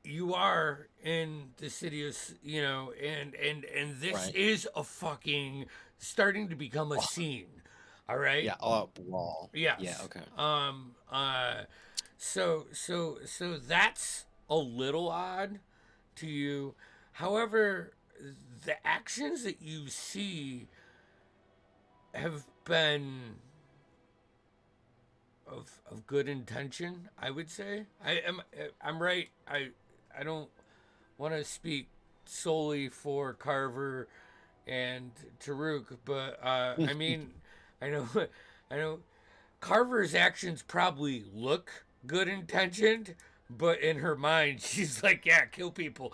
you are in the city of and this Right. is a fucking starting to become a scene. All right. Yeah, all out brawl. Yeah, Yes. okay. So that's a little odd to you. However, the actions that you see have been of good intention, I would say. I'm right. I don't want to speak solely for Carver and Taruk, but I mean, I know I know Carver's actions probably look good intentioned, but in her mind, she's like, "Yeah, kill people."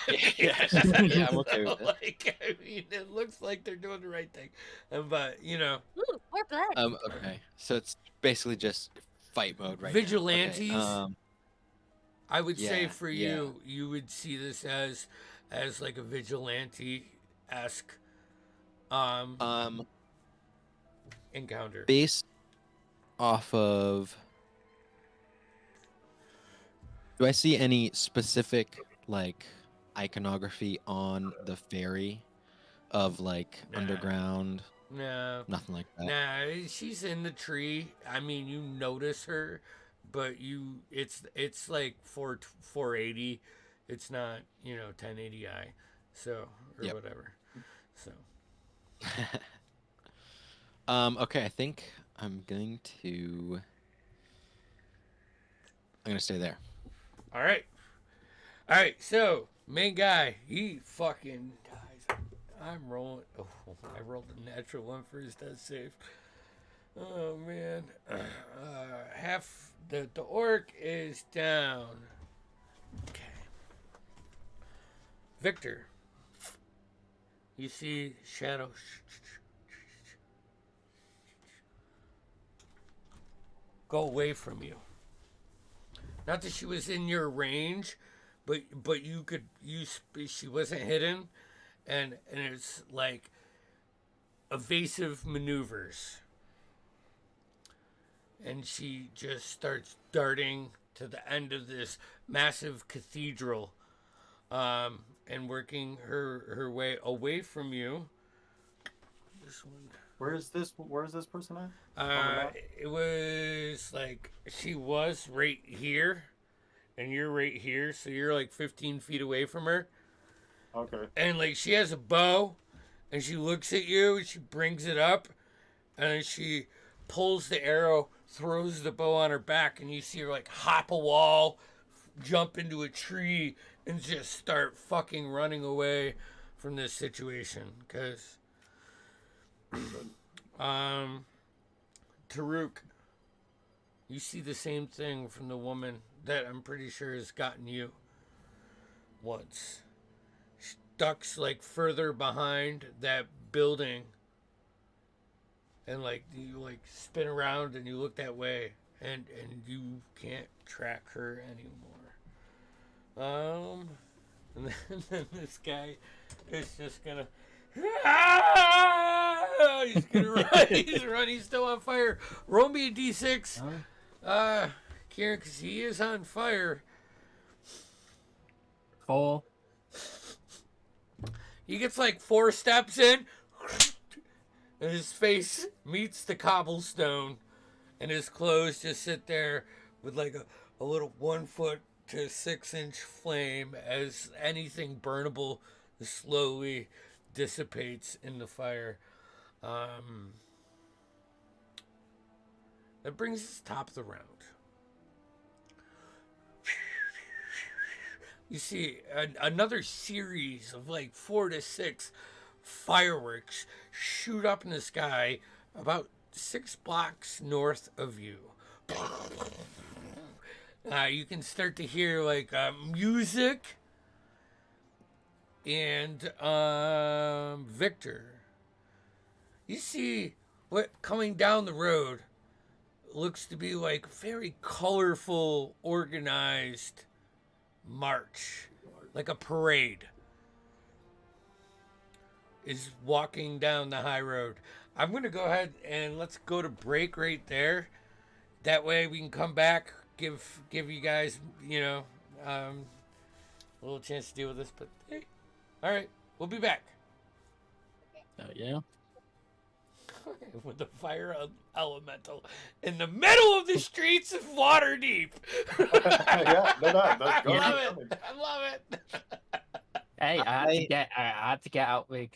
Yeah, yeah, I'm okay with it. Like, I mean, it looks like they're doing the right thing, but Ooh, more blood. Okay. So it's basically just fight mode right now. Okay. vigilantes. I would say Yeah, for yeah. you would see this as like a vigilante esque Um, encounter. based off of, do I see any specific like iconography on the ferry of like Nah. underground? No, Nothing like that. nah, she's in the tree. I mean, you notice her, but it's like 480. It's not 1080i, so or Yep. whatever. So Okay, I think I'm gonna stay there. all right, all right. So main guy, he fucking dies. I'm rolling. Oh, I rolled a natural one for his death save. Oh man, half the orc is down. Okay, Victor. You see shadows go away from you. Not that she was in your range, but you could she wasn't hidden, and it's like evasive maneuvers, and she just starts darting to the end of this massive cathedral, and working her way away from you. This one. Where is this person at? On the Uh, map? it was like she was right here, and you're right here, so you're like 15 feet away from her. Okay. And like she has a bow, and she looks at you, and she brings it up, and then she pulls the arrow, throws the bow on her back, and you see her like hop a wall, jump into a tree, and just start fucking running away from this situation. Cause, Taruk, you see the same thing from the woman that I'm pretty sure has gotten you once. She ducks like further behind that building, and like you like spin around and you look that way, and you can't track her anymore. And then this guy is just gonna. He's gonna run. He's running. He's still on fire. Roll me a d6. Kieran, because he is on fire. 4. He gets like 4 steps in, and his face meets the cobblestone, and his clothes just sit there with like a little 1 foot to 6 inch flame as anything burnable slowly dissipates in the fire. That brings us top of the round. You see another series of like 4 to 6 fireworks shoot up in the sky about 6 blocks north of you. You can start to hear like music. And Victor, you see what coming down the road looks to be like very colorful, organized march, like a parade, is walking down the high road. I'm gonna go ahead and let's go to break right there. That way we can come back, give you guys, a little chance to deal with this. But hey, all right, we'll be back. Oh yeah. With the fire elemental in the middle of the streets of Waterdeep. Yeah, no, that's I good. love it. I love it. Hey, I had to get out with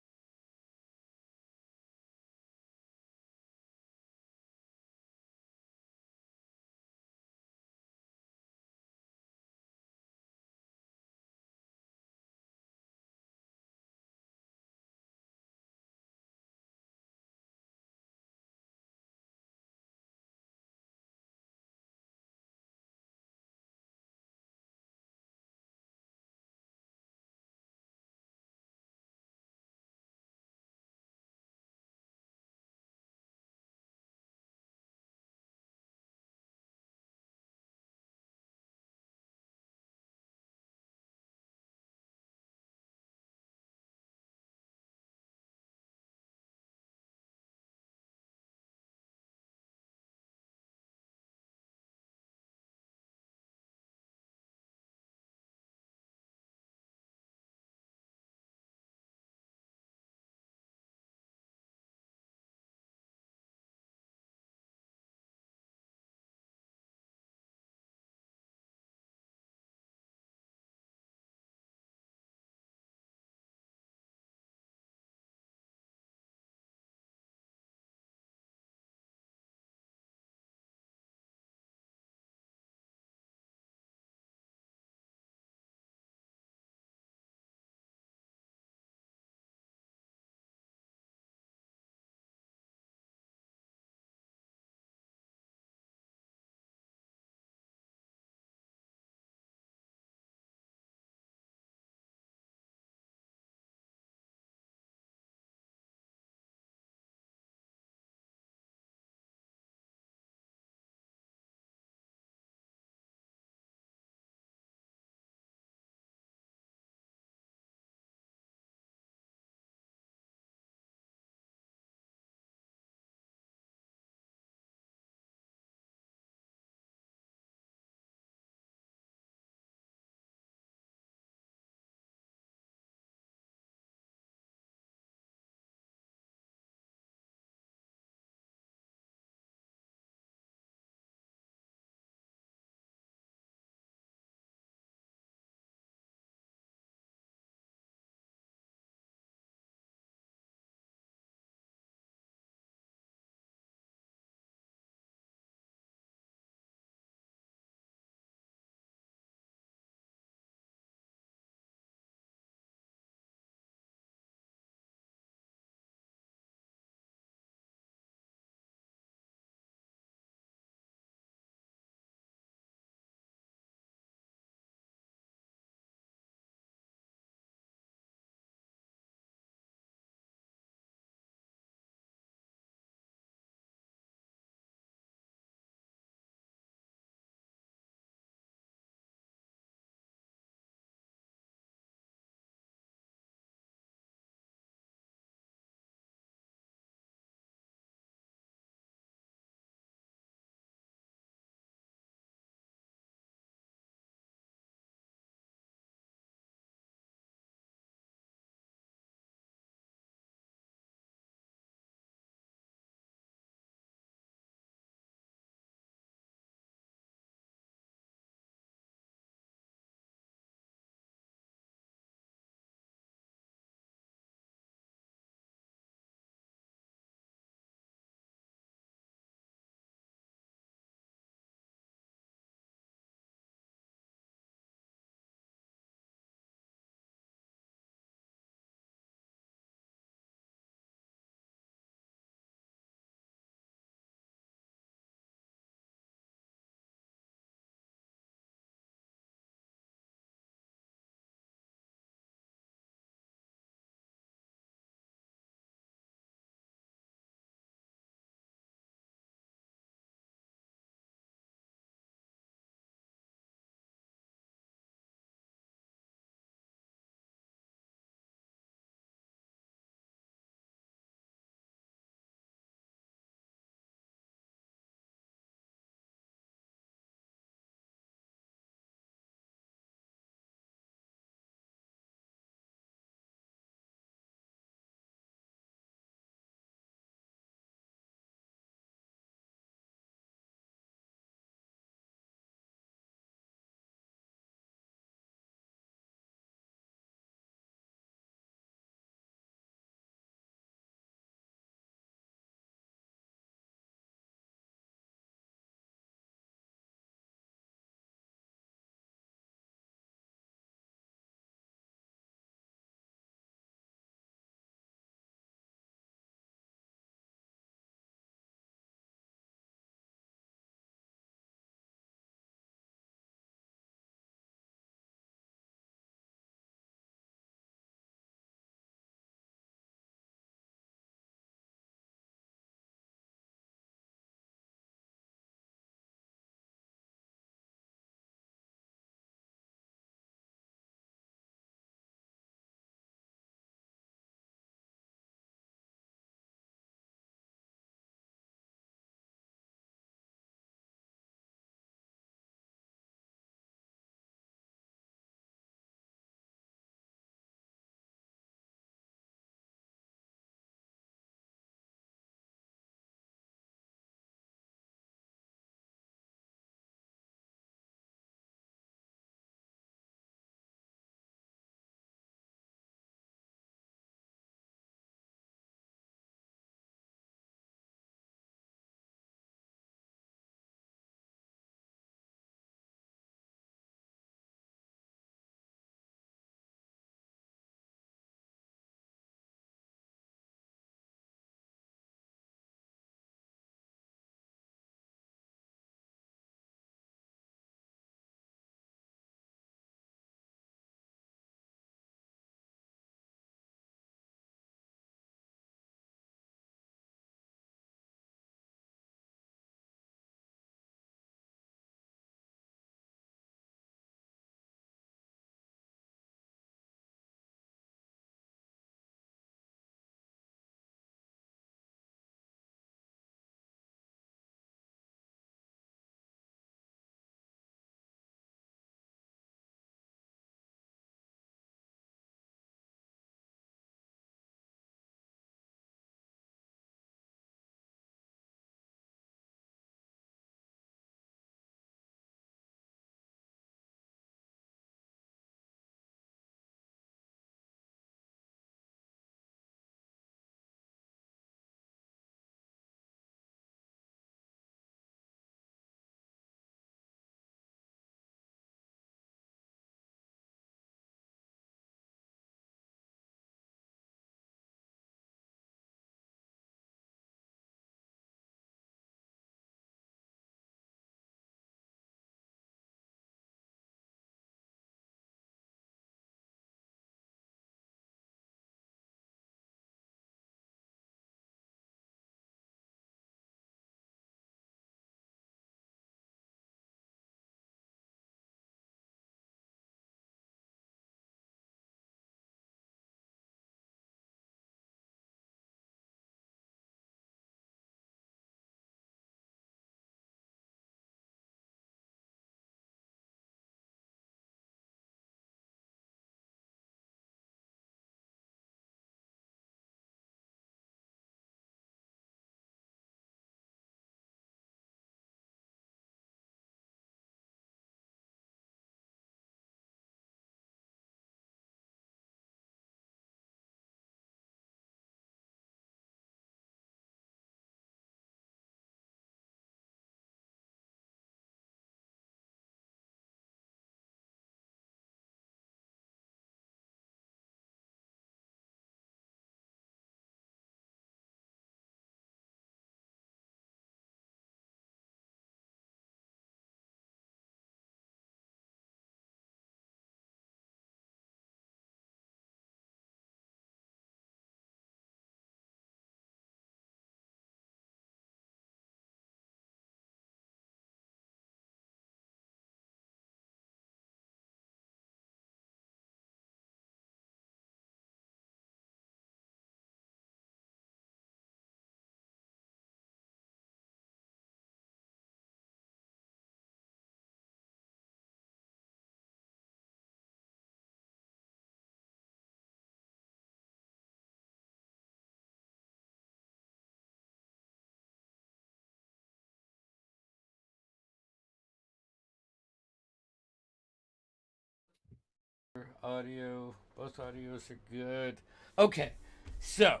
audio. Both audios are good. Okay, so,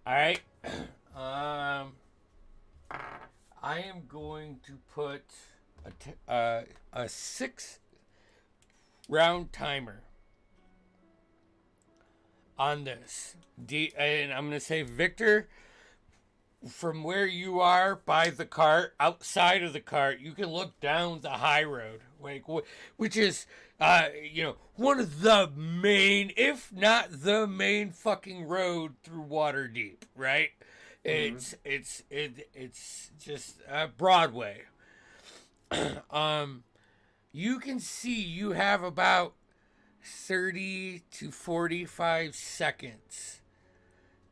all right. I am going to put a 6-round timer on this. And I'm going to say, Victor, from where you are by the cart, outside of the cart, you can look down the high road, like which is, one of the main, if not the main, fucking road through Waterdeep, right? It's just Broadway. You can see you have about 30 to 45 seconds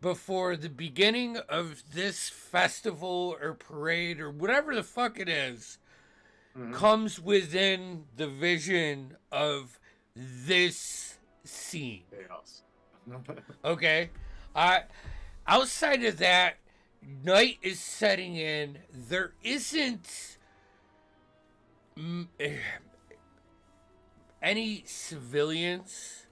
before the beginning of this festival or parade or whatever the fuck it is comes within the vision of this scene. Chaos. Okay? Outside of that, night is setting in. There isn't any civilians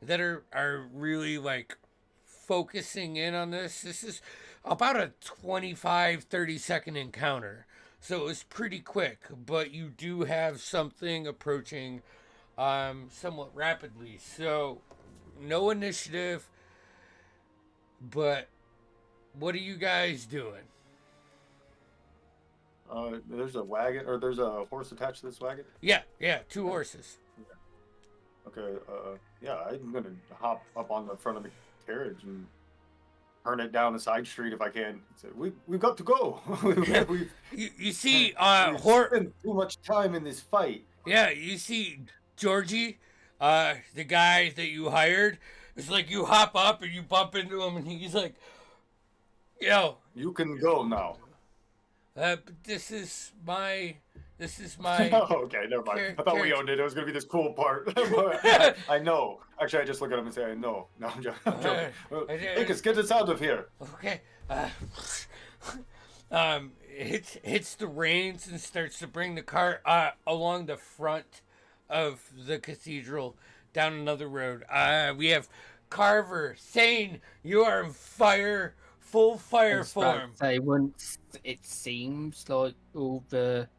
that are really like focusing in on this. This is about a 25-30 second encounter, so it was pretty quick, but you do have something approaching somewhat rapidly. So no initiative, but what are you guys doing? There's a wagon, or there's a horse attached to this wagon? Yeah, 2 horses. Okay, yeah, I'm gonna hop up on the front of the carriage and turn it down the side street if I can. Say, we've got to go. we've You see, spent too much time in this fight. Yeah, you see Georgie, the guy that you hired. It's like you hop up and you bump into him, and he's like, "Yo, You can go now. but this is my." Oh, okay, never mind. I thought we owned it. It was gonna be this cool part. I know. Actually, I just look at him and say, "I know." No, I'm joking. Lucas, get us out of here. Okay. Hits the reins and starts to bring the cart along the front of the cathedral down another road. We have Carver saying you are in fire, full fire form. Say once it seems like all the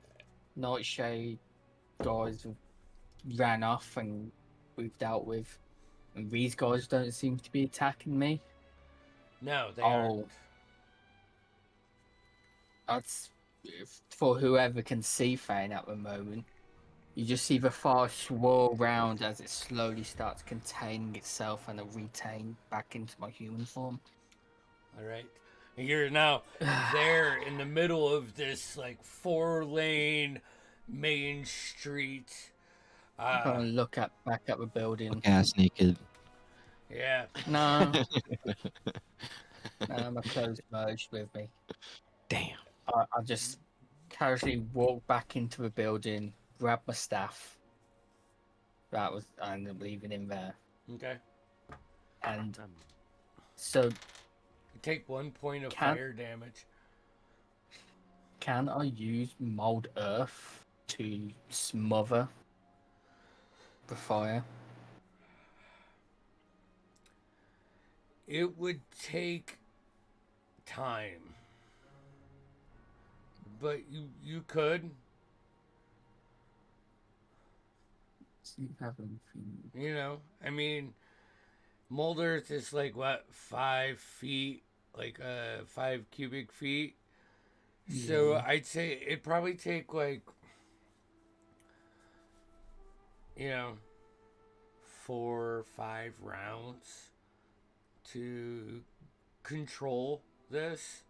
Nightshade guys have ran off and we've dealt with, and these guys don't seem to be attacking me. No, they aren't. That's for whoever can see Fane at the moment. You just see the fire swirl round as it slowly starts containing itself and retain back into my human form. All right. You're now there in the middle of this like 4-lane main street. I'm gonna look back at the building. Ass naked. Yeah. No. No, my clothes merged with me. Damn. I just casually walk back into the building, grab my staff. I ended up leaving him there. Okay. And so You take 1 point of fire damage. can I use mold earth to smother the fire? It would take time. But you could. You know, I mean, mold earth is like what, 5 feet, like 5 cubic feet. Yeah. So I'd say it'd probably take like, 4 or 5 rounds to control this.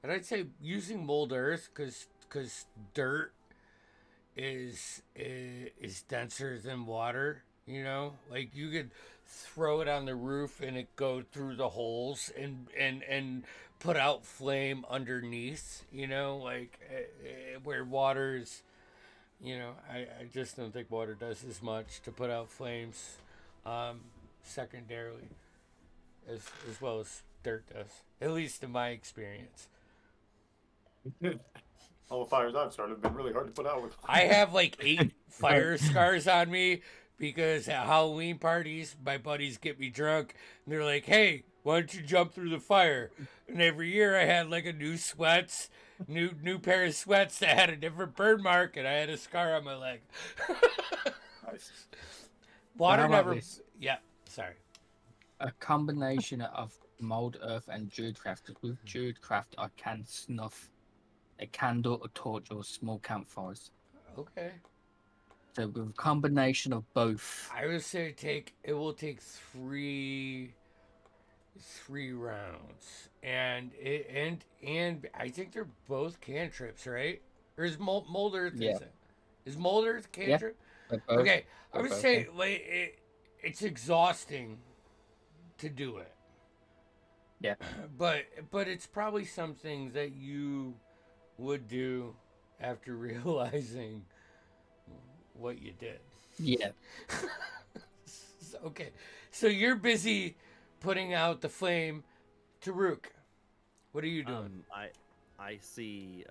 And I'd say using mold earth because dirt is denser than water, like you could throw it on the roof and it go through the holes and put out flame underneath, like where water's, I just don't think water does as much to put out flames secondarily as well as dirt does, at least in my experience. All the fires I've started have been really hard to put out with. I have like 8 fire scars on me because at Halloween parties, my buddies get me drunk and they're like, "Hey, why don't you jump through the fire?" And every year I had like a new pair of sweats that had a different burn mark, and I had a scar on my leg. Nice. Water How about never. this? Yeah, sorry. A combination of mold earth and druidcraft. Because with druidcraft, I can snuff a candle, a torch, or small campfires. Okay. So with a combination of both. I would say it will take three rounds, and I think they're both cantrips, right? Or is mold earth? Yeah. Is mold earth cantrip? They're both, Okay, I they're would both, say like it's exhausting to do it. Yeah. But it's probably something that you would do after realizing what you did. Yeah. Okay, so you're busy putting out the flame. Taruk, what are you doing? I see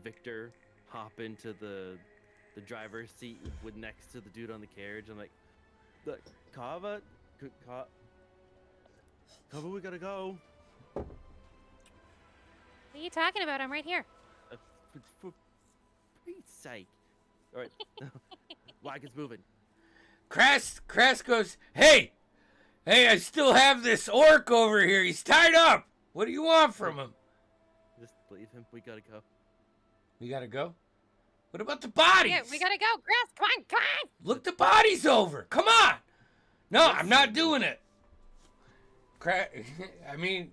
Victor hop into the driver's seat with next to the dude on the carriage. I'm like, look, Kava, we gotta go. What are you talking about? I'm right here. For Pete's sake. All right, wagon's moving. Crass goes, hey, I still have this orc over here. He's tied up. What do you want from him? Just leave him. We gotta go. We gotta go? What about the bodies? Yeah, we gotta go. Grass, come on. Look the bodies over. Come on. No, I'm not doing it. I mean,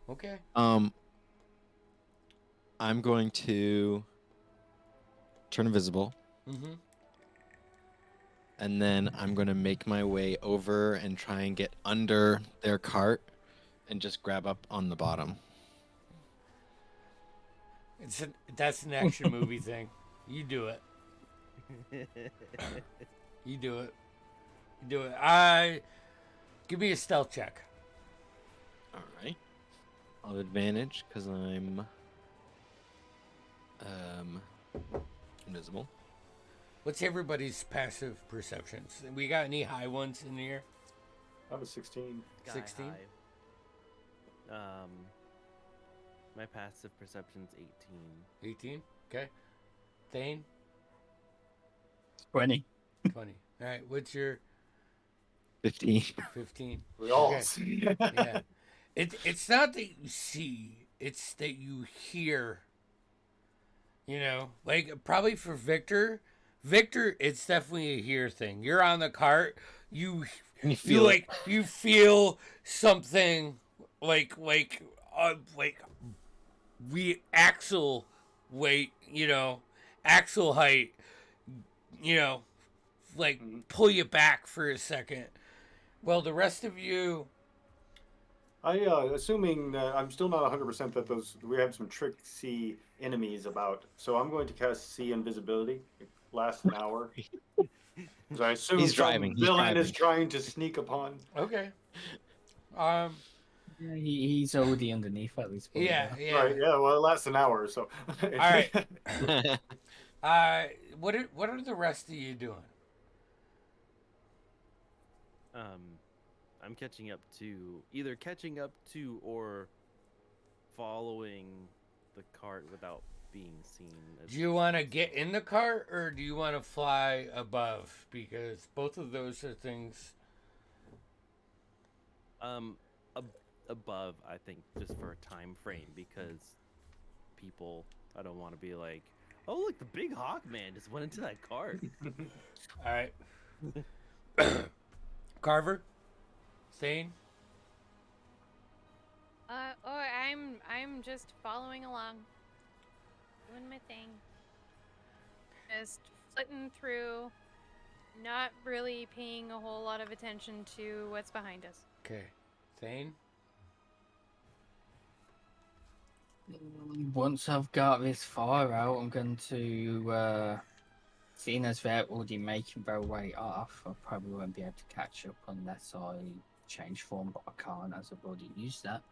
okay. I'm going to turn invisible. Mm-hmm. And then I'm going to make my way over and try and get under their cart and just grab up on the bottom. That's an action movie thing. You do it. You do it. Give me a stealth check. All right. I'll have advantage because I'm invisible. What's everybody's passive perceptions? We got any high ones in here? I have a 16. 16? My passive perception's 18. 18? Okay. Thane? 20. 20. All right. What's your 15. 15? We all Okay. see. Yeah. It's not that you see, it's that you hear. You know, like probably for Victor, it's definitely a hear thing. You're on the cart, you feel something like axle weight, axle height, like pull you back for a second. Well, the rest of you, Assuming that I'm still not 100% that we have some tricksy enemies about, so I'm going to cast See Invisibility. It lasts an hour. Because I assume He's driving. villain is trying to sneak upon. okay. Yeah, he's already underneath at this point. Yeah. Right, yeah, well, it lasts an hour, so. All right. What are the rest of you doing? I'm either catching up to or following the cart without being seen. Do you want to get in the cart or do you want to fly above? Because both of those are things. Above, I think, just for a time frame, because I don't want to be like, oh look, the big hawk man just went into that cart. All right. Carver, Thane. I'm just following along, doing my thing, just flitting through, not really paying a whole lot of attention to what's behind us. Okay, Thane. Once I've got this far out, I'm going to, seeing as they're already making their way off, I probably won't be able to catch up unless I change form, but I can't as I've already used that.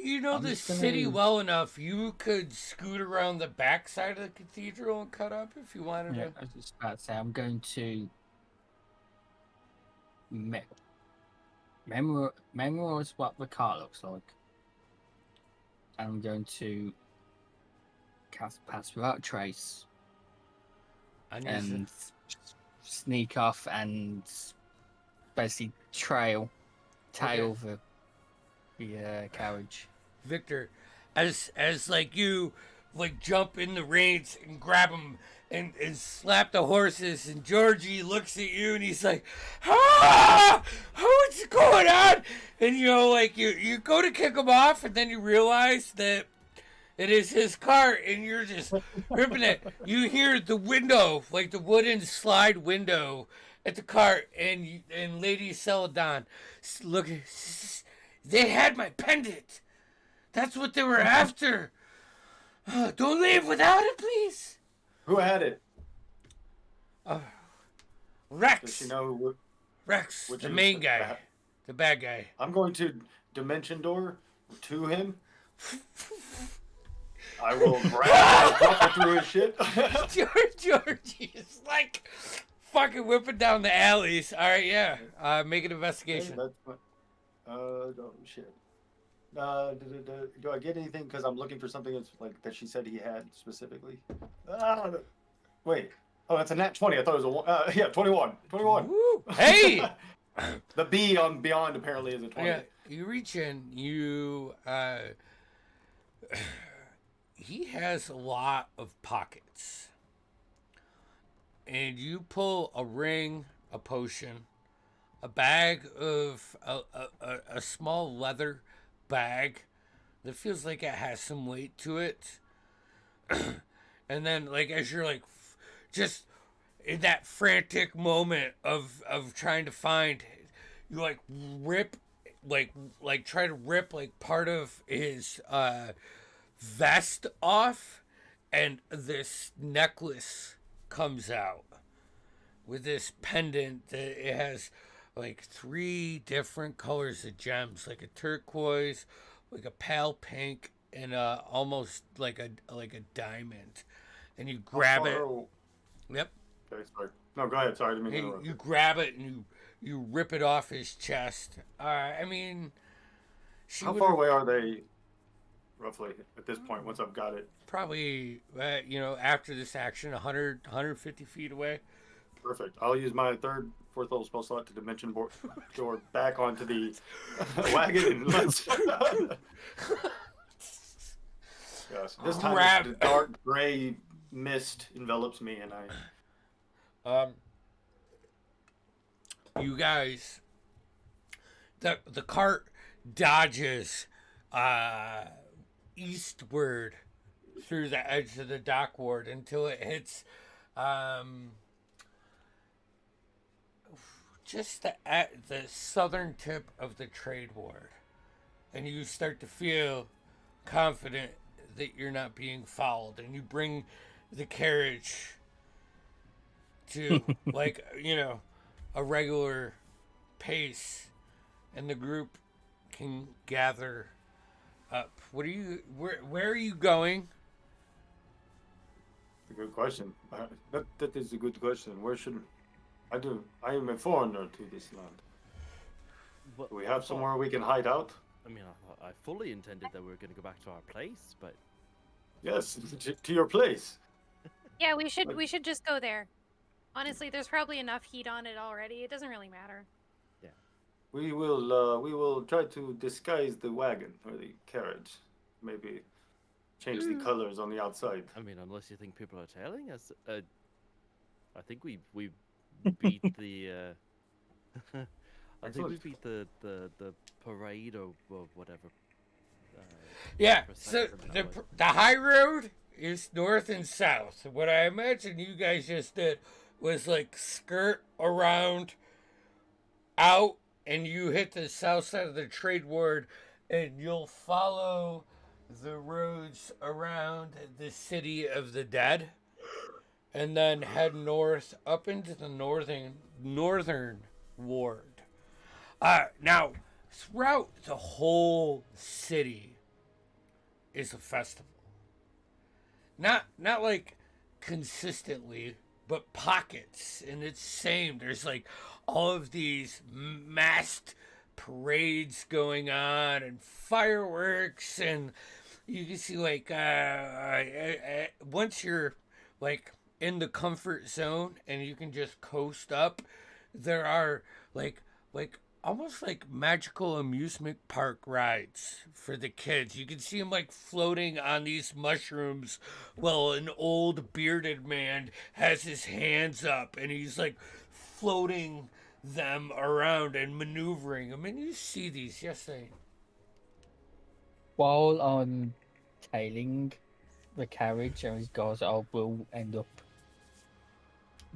You know I'm the just gonna- city well enough. You could scoot around the back side of the cathedral and cut up if you wanted Yeah, to. I was just about to say I'm going to memorize what the car looks like. And I'm going to cast Pass Without Trace And and sneak off and basically tail the carriage. Victor, as like you like jump in the reins and grab him and slap the horses, and Georgie looks at you and he's like, ah, what's going on? And you know, like you go to kick him off, and then you realize that it is his car, and you're just ripping it. You hear the window, like the wooden slide window at the cart, and Lady Celadon look. They had my pendant. That's what they were after. Don't leave without it, please. Who had it? Rex. Does she know? Rex, which the is main the guy, bad- the bad guy. I'm going to dimension door to him. I will grab through his shit. Georgie is like fucking whipping down the alleys. All right, yeah. Make an investigation. Oh shit. Do I get anything because I'm looking for something that's like that she said he had specifically? Wait. Oh, that's a nat 20. I thought it was a 21. 21. Woo. Hey. The B on beyond apparently is a 20. Yeah, you reach in. You. He has a lot of pockets, and you pull a ring, a potion, a bag of a small leather bag that feels like it has some weight to it. And then, like, as you're like just in that frantic moment of trying to find, you like rip like try to rip like part of his vest off, and this necklace comes out with this pendant that it has like 3 different colors of gems, like a turquoise, like a pale pink, and almost like a diamond. And you grab it. Yep. Okay, sorry. No, go ahead. Sorry, I didn't mean to interrupt. You grab it and you rip it off his chest. I mean, how far away are they, roughly, at this point? Once I've got it, probably after this action, 150 feet away. Perfect. I'll use my fourth level spell slot to dimension door back onto the wagon and let's. Yes. This time the dark gray mist envelops me, and I. You guys, the cart dodges eastward through the edge of the dock ward until it hits just at the southern tip of the trade ward, and you start to feel confident that you're not being followed, and you bring the carriage to like a regular pace, and the group can gather up. Where are you going? A good question. That is a good question. Where should I do? I am a foreigner to this land. Do we have somewhere we can hide out? I mean, I fully intended that we were going to go back to our place, but Yes, to your place. Yeah, we should just go there. Honestly, there's probably enough heat on it already. It doesn't really matter. We will try to disguise the wagon or the carriage. Maybe change the colors on the outside. I mean, unless you think people are tailing us, I think we beat the. I think we beat the parade or whatever. Yeah. So the high road is north and south. What I imagine you guys just did was like skirt around out, and you hit the south side of the trade ward, and you'll follow the roads around the city of the dead, and then head north up into the northern ward. Now, throughout the whole city is a festival. Not like consistently, but pockets, and it's same. There's like all of these masked parades going on and fireworks, and you can see like once you're like in the comfort zone and you can just coast up, there are like almost like magical amusement park rides for the kids. You can see them like floating on these mushrooms while an old bearded man has his hands up and he's like floating them around and maneuvering them. And you see these, yes, they. While I'm tailing the carriage and these guys, I will end up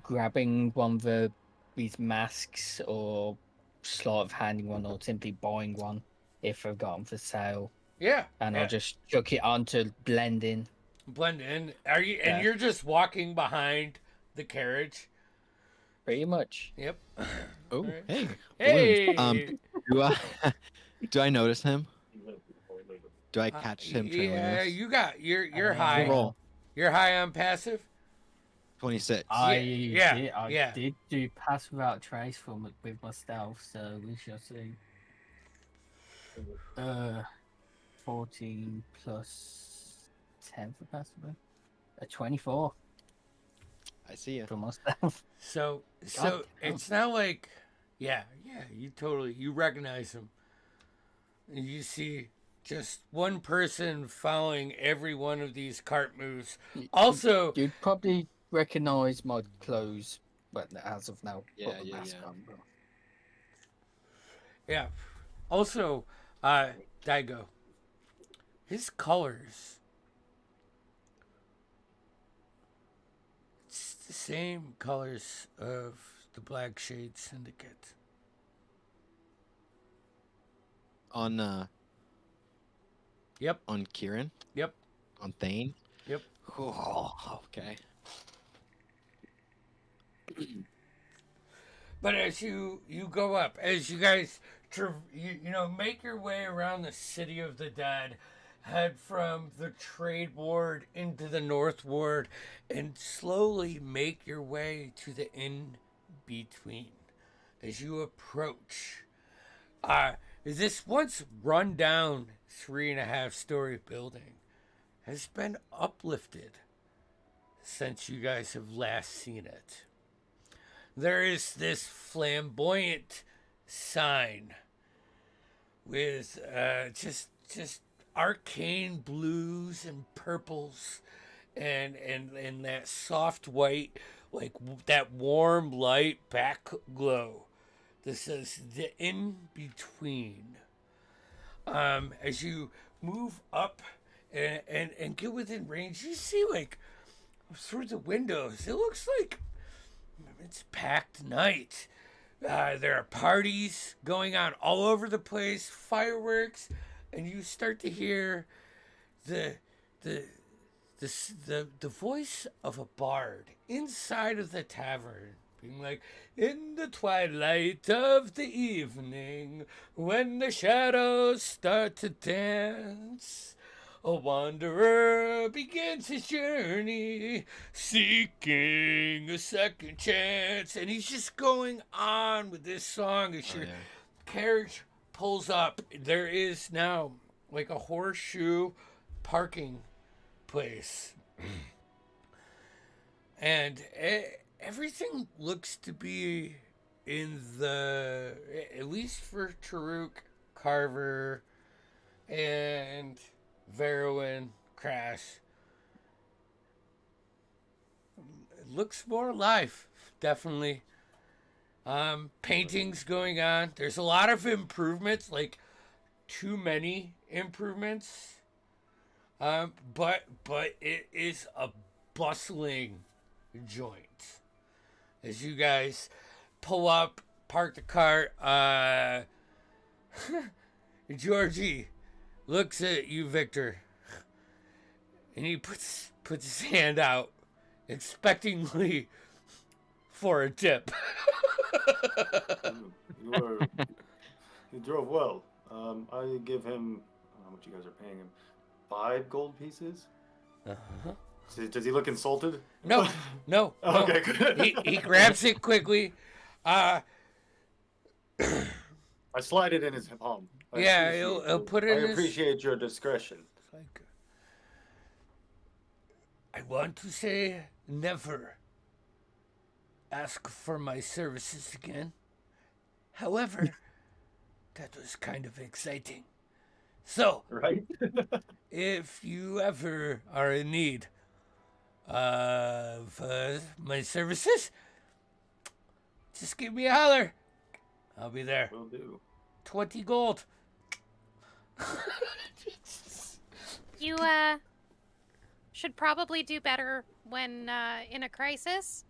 grabbing one of these masks or sort of handing one or simply buying one if I've got them for sale. Yeah. And yeah. I'll just chuck it on to blend in. Blend in. Are you? Yeah. And you're just walking behind the carriage. Pretty much. Yep. Oh, Alright. hey. Hey. Balloons. Do I notice him? Do I catch him trailing Yeah, us? you got. You're high. Roll. You're high on passive. 26. Yeah. Did do pass without trace from with my stealth, so we shall see. 14 plus 10 for passive. A 24 I see you. for my stealth. So God damn. it's not like, yeah. You recognize him. And you see just one person following every one of these cart moves. Also, You'd probably recognize my clothes, but as of now, Yeah, put the yeah, mask yeah. on. yeah. Also, Daigo. His colors. It's the same colors of the Black Shade Syndicate. On Yep. on Kieran? Yep. On Thane? Yep. Oh, okay. But as you go up, as you guys make your way around the city of the dead, head from the trade ward into the north ward, and slowly make your way to the in between. As you approach, this once run down 3.5-story building has been uplifted since you guys have last seen it. There is this flamboyant sign with just arcane blues and purples and that soft white, like that warm light back glow. This is the in between. As you move up and get within range, you see like through the windows, it looks like it's packed night. There are parties going on all over the place, fireworks, and you start to hear the voice of a bard inside of the tavern being like, in the twilight of the evening, when the shadows start to dance, a wanderer begins his journey, seeking a second chance. And he's just going on with this song as your carriage pulls up. There is now like a horseshoe parking place. And everything looks to be in the, at least for Taruk, Carver, and Veruin, Crash. It looks more alive, definitely. Paintings going on. There's a lot of improvements, like too many improvements. But it is a bustling joint. As you guys pull up, park the cart, Georgie looks at you, Victor, and he puts his hand out, expectingly for a tip. He drove well. I give him how much you guys are paying him? 5 gold pieces. Uh-huh. Does he look insulted? No, no. Okay, good. He grabs it quickly. I slide it in his palm. Yeah, he'll put it in I his... appreciate your discretion. Like, I want to say never ask for my services again. However, that was kind of exciting. So, Right? if you ever are in need of my services, just give me a holler. I'll be there. Will do. 20 gold. You should probably do better when in a crisis.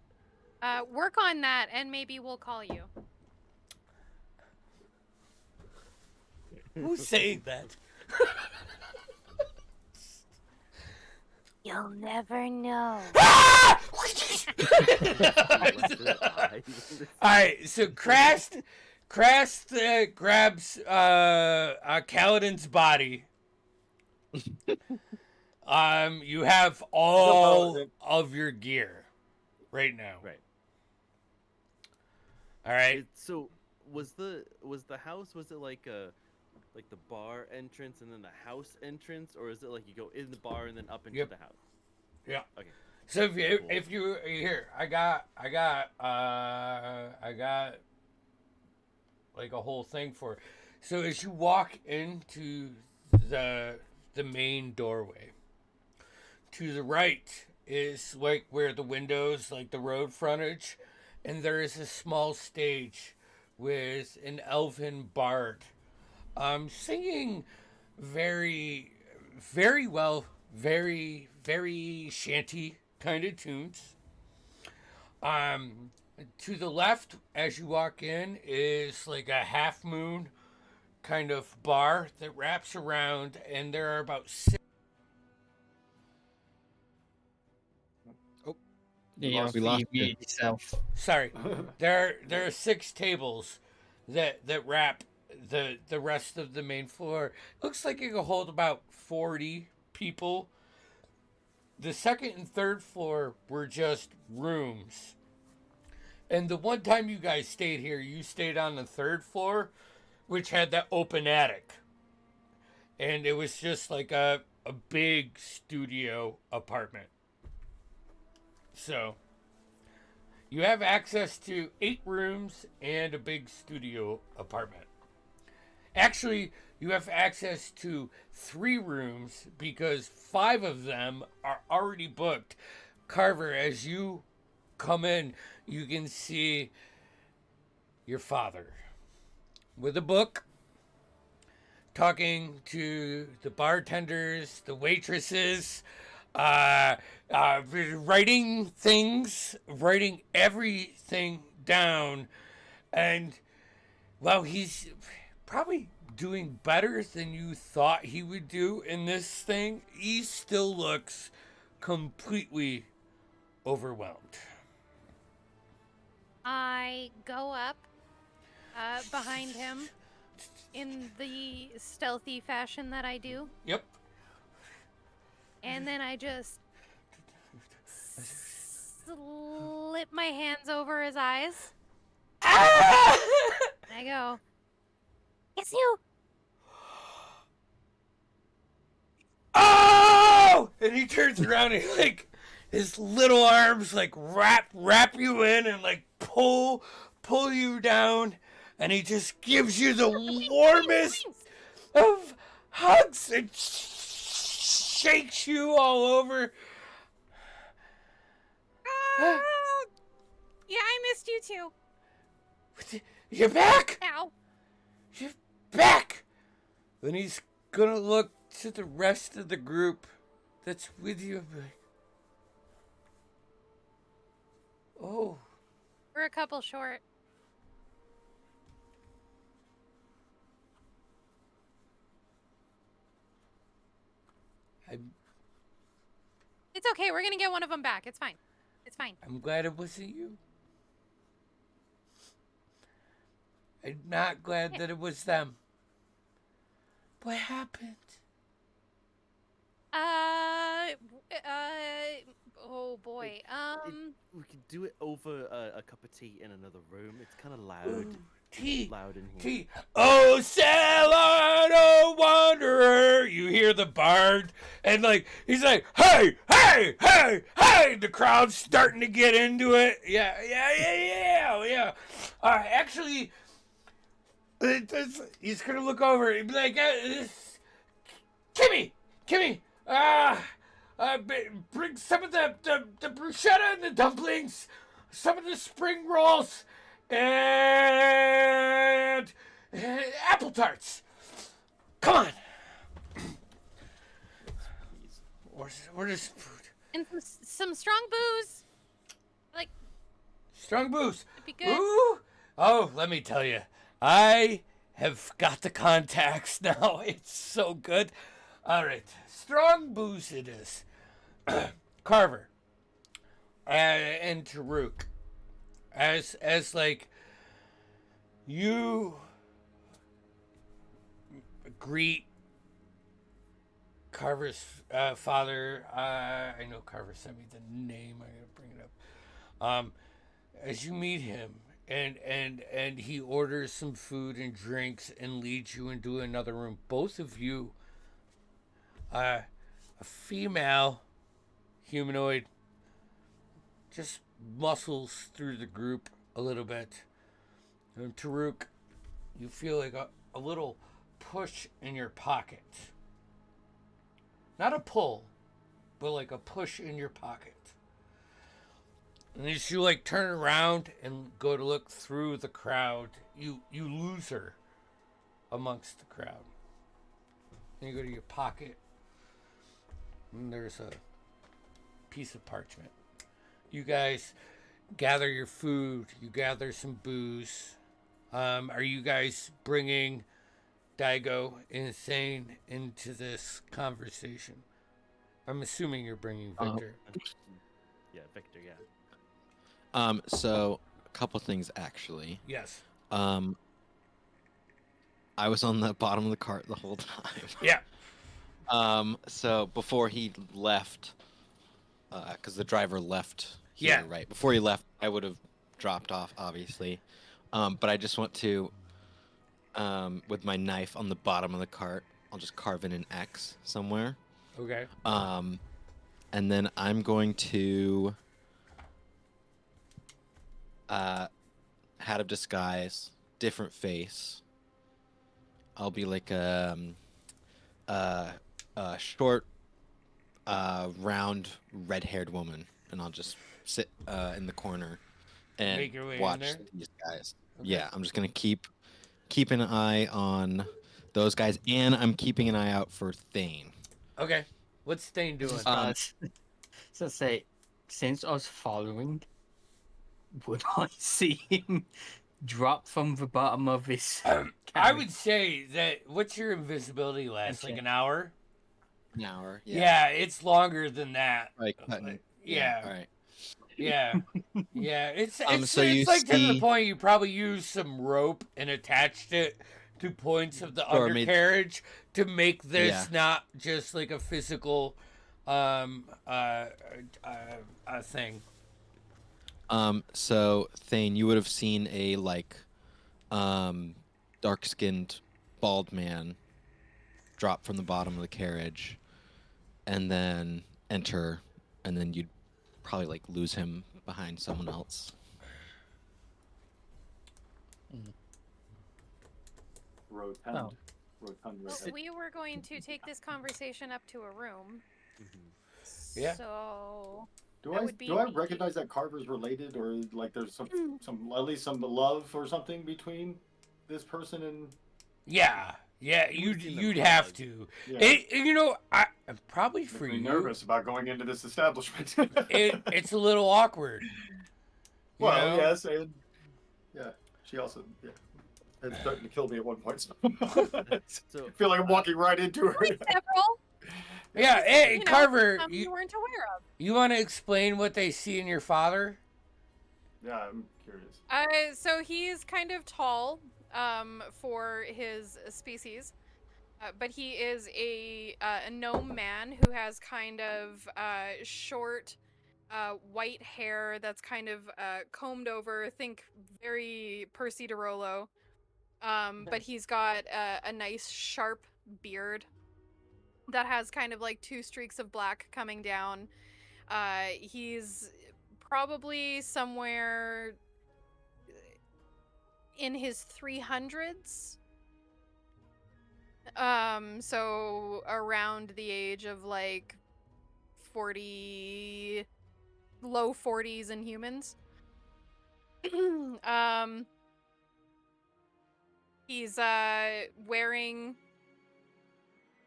Work on that, and maybe we'll call you. Who's saying that? You'll never know. Alright, so Krast grabs Kaladin's body. You have all of your gear right now. Right. Alright. So was the house, was it like the bar entrance and then the house entrance, or is it like you go in the bar and then up into the house? Yeah. Okay. So if you here, I got like a whole thing for it. So as you walk into the main doorway, to the right is like where the windows, like the road frontage, and there is a small stage with an elven bard singing very, very well, very, very shanty kind of tunes. To the left, as you walk in, is like a half moon kind of bar that wraps around, and there are about 6. Yeah, We lost you him. yourself. Sorry, there are 6 tables that wrap the rest of the main floor. Looks like it could hold about 40 people. The second and third floor were just rooms. And the one time you guys stayed here, you stayed on the third floor, which had that open attic. And it was just like a big studio apartment. So, you have access to 8 rooms and a big studio apartment. Actually, you have access to 3 rooms because 5 of them are already booked. Carver, as you come in, you can see your father with a book, talking to the bartenders, the waitresses, writing things, writing everything down. And, well, he's probably doing better than you thought he would do in this thing. He still looks completely overwhelmed. I go up behind him in the stealthy fashion that I do. Yep. And then I just slip my hands over his eyes. Ah! And I go, "It's you." Oh! And he turns around and like his little arms like wrap you in and like pull you down, and he just gives you the warmest of hugs and shakes you all over. Yeah, I missed you too. You're back! Ow. You're back! Then he's gonna look to the rest of the group that's with you and be like, oh. We're a couple short. It's okay. We're gonna get one of them back. It's fine. It's fine. I'm glad it wasn't you. I'm not glad that it was them. What happened? Oh boy. We could do it over a cup of tea in another room. It's kind of loud. Ooh, tea. Loud in here. Tea. Oh, sailor, oh, wanderer. You hear the bard, and like he's like, hey, hey, hey, hey. The crowd's starting to get into it. Yeah. Actually, he's gonna look over and be like, Kimmy, bring some of the bruschetta and the dumplings, some of the spring rolls, and apple tarts. Come on. Where's food? And some strong booze. Like, Strong booze. it'd be good. Ooh. Oh, let me tell you, I have got the contacts now. It's so good. All right, strong booze it is. Carver and Taruk, as like you greet Carver's father. I know Carver sent me the name. I gotta bring it up. As you meet him, and he orders some food and drinks and leads you into another room. Both of you, a female humanoid, just muscles through the group a little bit. And Taruk, you feel like a little push in your pocket. Not a pull, but like a push in your pocket. And as you like turn around and go to look through the crowd, you lose her amongst the crowd. And you go to your pocket, and there's a piece of parchment. You guys gather your food. You gather some booze. Are you guys bringing Daigo Insane into this conversation? I'm assuming you're bringing Victor. Yeah, Victor. Yeah. So a couple things actually. Yes. I was on the bottom of the cart the whole time. Yeah. So before he left, because the driver left here, Yeah. right? Before he left, I would have dropped off, obviously. But I just want to, with my knife on the bottom of the cart, I'll just carve in an X somewhere. Okay. And then I'm going to hat of disguise, different face. I'll be like a short, round, red-haired woman, and I'll just sit in the corner and Make your way in watch there? these guys. Okay. Yeah, I'm just gonna keep an eye on those guys, and I'm keeping an eye out for Thane. Okay. What's Stain doing? So say, since I was following, would I see him drop from the bottom of his? I carriage? would say that what's your invisibility last? Like Okay. an hour? An hour. Yeah, it's longer than that. Like cutting. Yeah. All right. Yeah. Yeah. It's So you it's like to the see- point you probably used some rope and attached it to points of the Or made- undercarriage to make this Yeah. not just like a physical thing. So Thane, you would have seen a dark-skinned, bald man drop from the bottom of the carriage, and then enter, and then you'd probably lose him behind someone else. Rotund. Oh. Rotund. Well, redhead. we were going to take this conversation up to a room. Yeah. So Do that I would be do I me. recognize that Carver's related, or like there's some at least some love or something between this person and Yeah. Yeah, We've seen them you'd hug. have to. yeah. I'm probably for Makes me you. nervous about going into this establishment. It's a little awkward. You well, know? yes, and yeah, she also it's starting to kill me at one point. So So I feel like I'm walking right into her. several. Yeah, hey, You know, Carver, some you weren't aware of. you want to explain what they see in your father? Yeah, I'm curious. So he's kind of tall. for his species. But he is a gnome man who has kind of short white hair that's kind of combed over. Think very Percy DeRollo. But he's got a nice sharp beard that has kind of like two streaks of black coming down. He's probably somewhere in his 300s. So around the age of like 40, low 40s in humans. um, he's wearing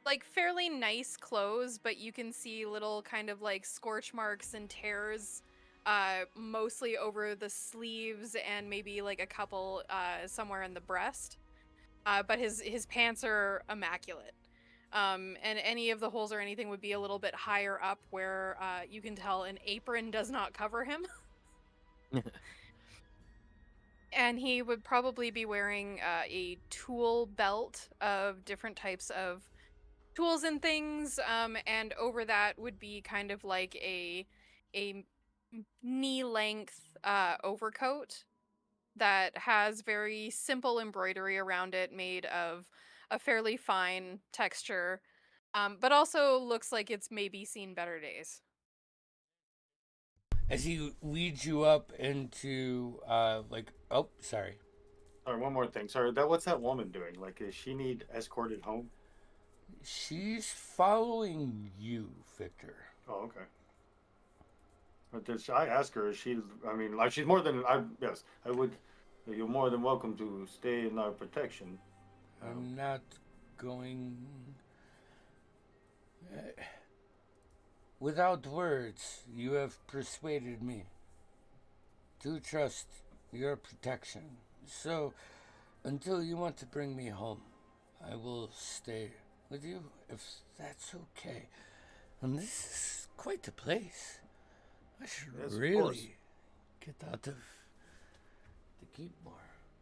like fairly nice clothes, but you can see little kind of like scorch marks and tears mostly over the sleeves and maybe like a couple somewhere in the breast. But his pants are immaculate. And any of the holes or anything would be a little bit higher up where you can tell an apron does not cover him. And he would probably be wearing a tool belt of different types of tools and things. And over that would be kind of like a knee length overcoat that has very simple embroidery around it made of a fairly fine texture, but also looks like it's maybe seen better days. As he leads you up into oh, sorry. Sorry, one more thing. Sorry, what's that woman doing? Like, does she need escorted home? She's following you, Victor. Oh, okay. But did I ask her? Is she? I mean, like, she's more than I. Yes, I would. You're more than welcome to stay in our protection. I'm not going. Without words, you have persuaded me to trust your protection. So, until you want to bring me home, I will stay with you, if that's okay. And this is quite a place. I should really get out of the keep more.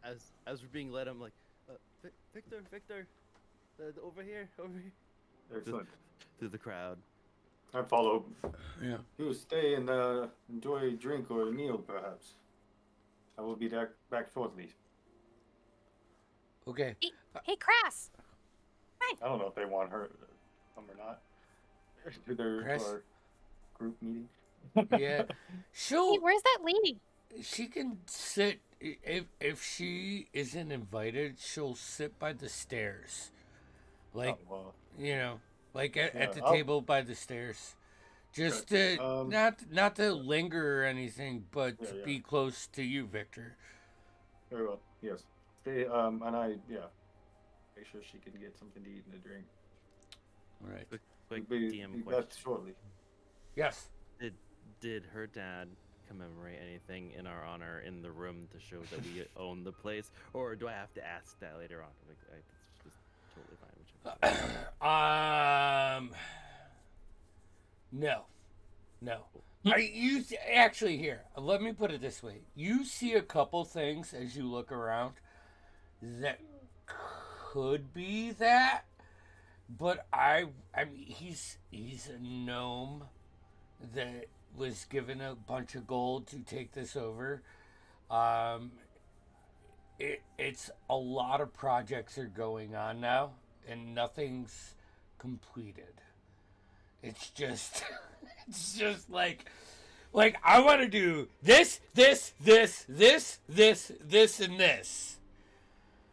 As we're being led, I'm like, Victor, over here. Excellent. Through the crowd. I follow. Yeah. You stay and enjoy a drink or a meal, perhaps. I will be back shortly. Okay. Hey, Crass! I don't know if they want her to come or not. To our group meeting. Yeah. Hey, where's that lady? She can sit if she isn't invited. She'll sit by the stairs, like like at the table by the stairs, just to not to linger or anything, but to be close to you, Victor. Very well. Yes. Stay. And I make sure she can get something to eat and a drink. All right. Quick be DM back question. shortly. Yes. Did her dad commemorate anything in our honor in the room to show that we own the place, or do I have to ask that later on? Like, it's just totally fine. No. You actually here? Let me put it this way: you see a couple things as you look around that could be that, but I mean, he's a gnome that was given a bunch of gold to take this over. It's a lot of projects are going on now, and nothing's completed. It's just, it's just like I want to do this, and this.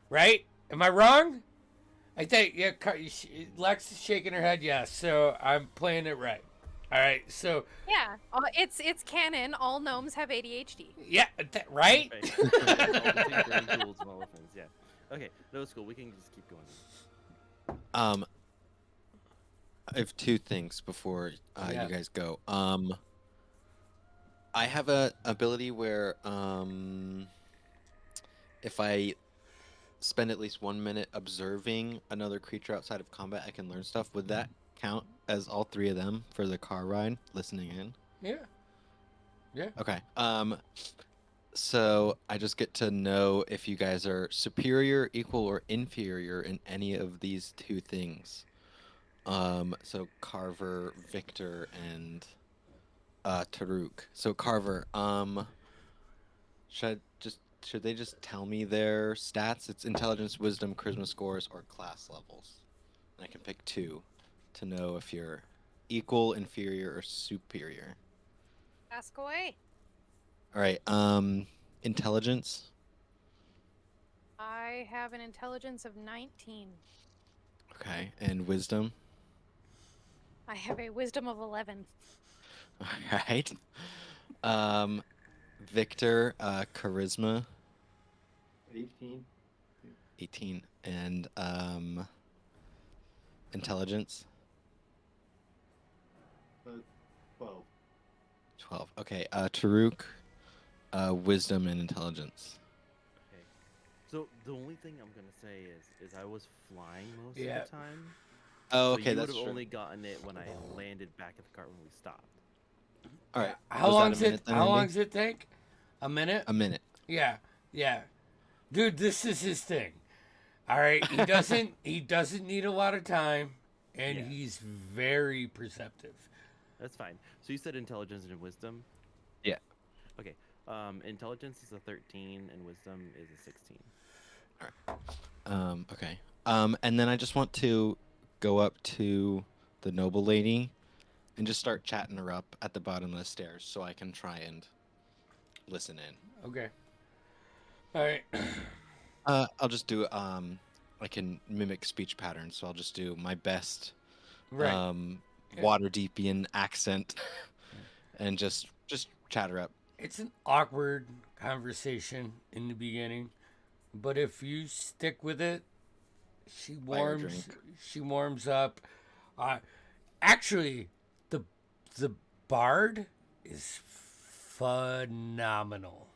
Right? Am I wrong? I think Lex is shaking her head. Yes, so I'm playing it right. All right, so yeah, it's canon. All gnomes have ADHD. Yeah, right. All the tinkering tools and all the things. Yeah. Okay, no, it's cool. We can just keep going. I have two things before you guys go. I have a ability where if I spend at least 1 minute observing another creature outside of combat, I can learn stuff. Would that count as all three of them for the car ride, listening in? Yeah. Okay. So I just get to know if you guys are superior, equal, or inferior in any of these two things. So Carver, Victor, and Taruk. So Carver, should they just tell me their stats? It's intelligence, wisdom, charisma scores, or class levels. And I can pick two to know if you're equal, inferior, or superior. Ask away. All right. Intelligence. I have an intelligence of 19. Okay, and wisdom. I have a wisdom of 11. All right. Um, Victor, charisma, 18. 18, and intelligence, Uh, 12. 12. Okay, Taruk, wisdom and intelligence. Okay. So the only thing I'm gonna say is I was flying most of Yeah. the time. Oh, So okay, you would that's have true. only gotten it when I landed back at the cart when we stopped. All right. How Was that long a does minute it? then, How long Andy? does it take? A minute? A minute. Yeah, yeah. Dude, this is his thing. All right, he doesn't. He doesn't need a lot of time, and Yeah. he's very perceptive. That's fine. So you said intelligence and wisdom. Yeah. Okay. Intelligence is a 13 and wisdom is a 16. Okay. And then I just want to go up to the noble lady and just start chatting her up at the bottom of the stairs so I can try and listen in. Okay. All right. I'll just do I can mimic speech patterns, so I'll just do my best Right. Yeah. Waterdeepian accent and just chat her up. It's an awkward conversation in the beginning, but if you stick with it, she Buy her a warms. drink. She warms up. Uh, actually, the the bard is phenomenal.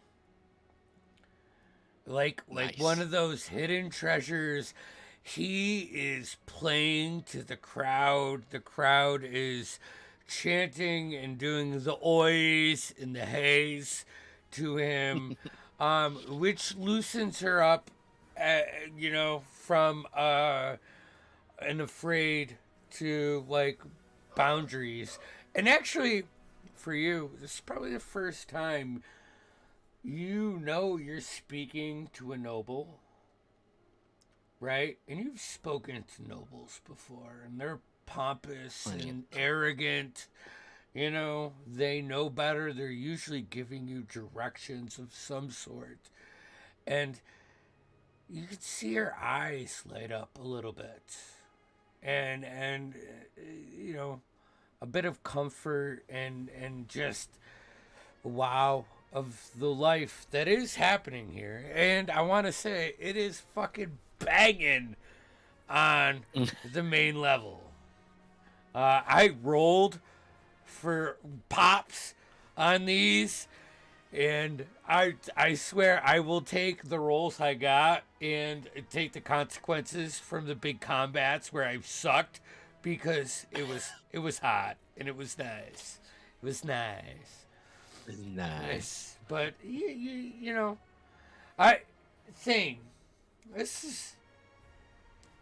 Like one Nice. of those hidden treasures. He is playing to the crowd. The crowd is chanting and doing the oys and the hays to him, which loosens her up, from an afraid to like boundaries. And actually, for you, this is probably the first time you're speaking to a noble, right? And you've spoken to nobles before, and they're pompous Plenty. and arrogant. They know better. They're usually giving you directions of some sort. And you could see her eyes light up a little bit. And a bit of comfort and just wow of the life that is happening here. And I want to say it is fucking banging on the main level. I rolled for pops on these, and I swear I will take the rolls I got and take the consequences from the big combats where I sucked, because it was hot and it was nice. It was nice. Nice. But I thing. This is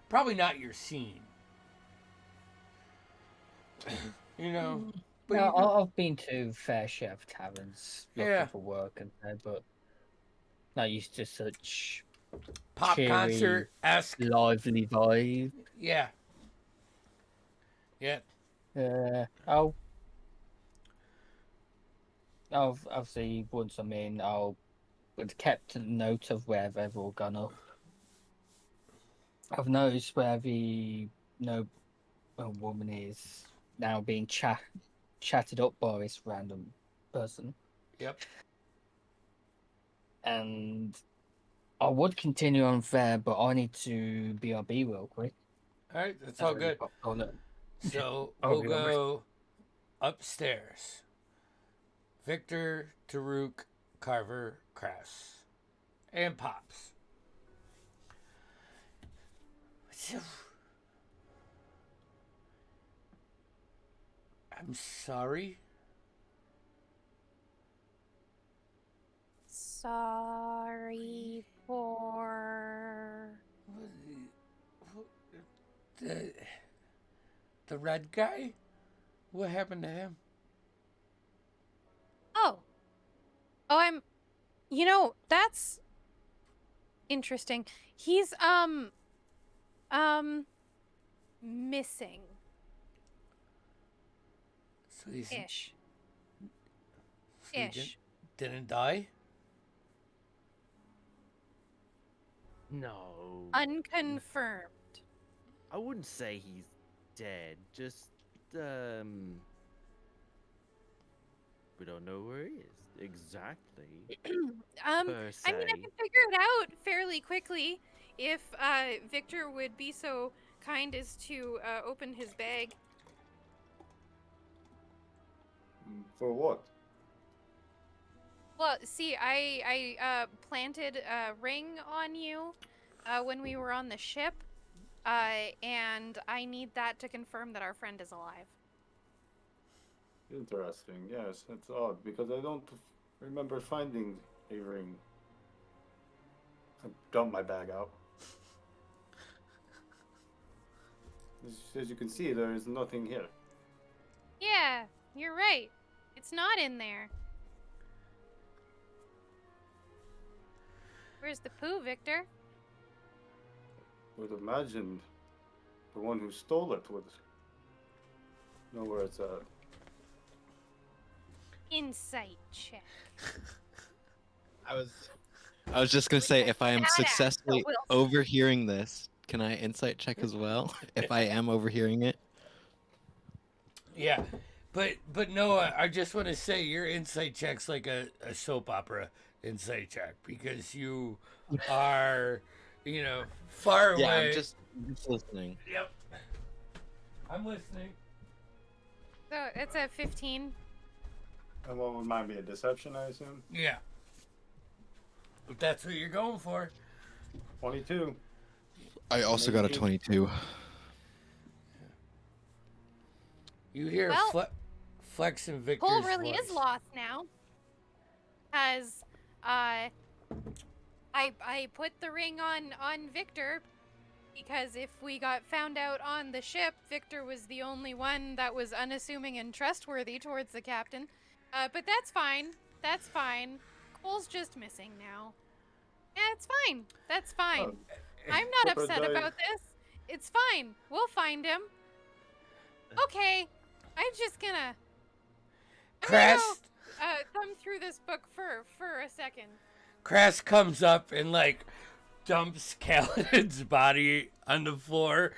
probably not your scene. But No, I've been to fair share of taverns looking Yeah. for work and there, but not used to such pop cheery, concert esque. lively vibe. Yeah. Yeah. I'll obviously once I'm in, I'll would kept a note of where they've all gone up. I've noticed where the woman is now being chatted up by this random person. Yep. And I would continue on there, but I need to BRB real quick. All right. That's all good. Oh no. So Oh, we'll yeah, go upstairs. Victor, Taruk, Carver, Kress, and Pops. I'm sorry. sorry for. The, the red guy? What happened to him? Oh. That's interesting. He's missing So he's ish. so he didn't die? No. Unconfirmed. I wouldn't say he's dead. Just we don't know where he is exactly. I Per mean, I se. can figure it out fairly quickly if Victor would be so kind as to open his bag. For what? Well, see, I planted a ring on you when we were on the ship, and I need that to confirm that our friend is alive. Interesting. Yes, that's odd because I don't remember finding a ring. I dumped my bag out. As you can see, there is nothing here. Yeah, you're right. It's not in there. Where's the poo, Victor? Would imagine the one who stole it would know where it's at. Insight check. I was just gonna say, if I am Badass, successfully but Wilson. overhearing this, can I insight check as well? If I am overhearing it. Yeah. But Noah, I just want to say your insight check's like a soap opera insight check because you are, far away. Yeah, I'm just listening. Yep. I'm listening. So it's a 15. And what would mine be? A deception, I assume? Yeah. If that's what you're going for. 22. I also got a 22. You hear Well, Flex and Victor's Cole really voice. is lost now. As I put the ring on Victor because if we got found out on the ship, Victor was the only one that was unassuming and trustworthy towards the captain. But that's fine. That's fine. Cole's just missing now. Yeah, it's fine. That's fine. I'm not upset about this. It's fine. We'll find him. Okay. I'm just gonna Crass thumb through this book for a second. Crass comes up and dumps Kaladin's body on the floor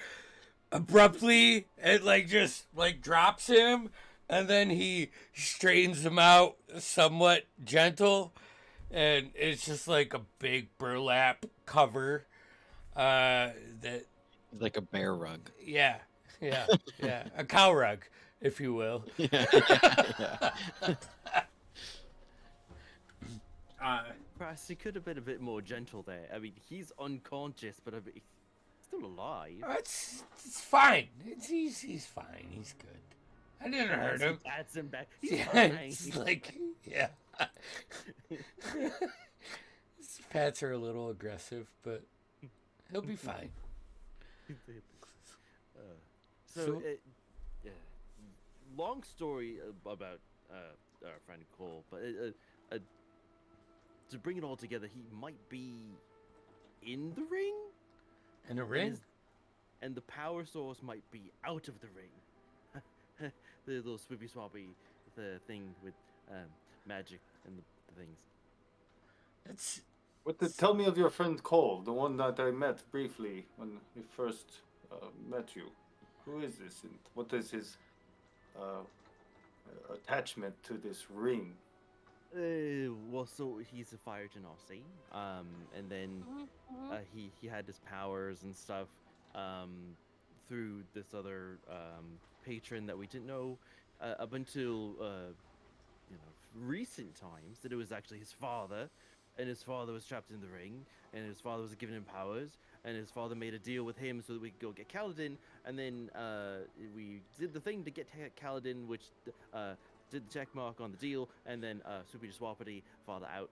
abruptly and just drops him, and then he straightens him out somewhat gentle, and it's just like a big burlap cover that Like a bear rug. yeah a cow rug, if you will. Yeah. Perhaps he could have been a bit more gentle there. I mean, he's unconscious, but he's still alive. It's fine. He's fine. He's good. I didn't hurt him. That's him back. He's Yeah, fine. it's yeah. His pats are a little aggressive, but he'll be fine. So, yeah. Long story about our friend Cole, but to bring it all together, he might be in the ring, In a ring? and the power source might be out of the ring. The little swippy swappy, the thing with magic and the things. Tell me of your friend Cole, the one that I met briefly when we first met you. Who is this, and what is his attachment to this ring? Well, so he's a fire genasi, and then he had his powers and stuff through this other patron that we didn't know up until recent times that it was actually his father, and his father was trapped in the ring, and his father was giving him powers, and his father made a deal with him so that we could go get Kaladin, and then we did the thing to get Kaladin, which did the check mark on the deal, and then swoopy swappity, father out,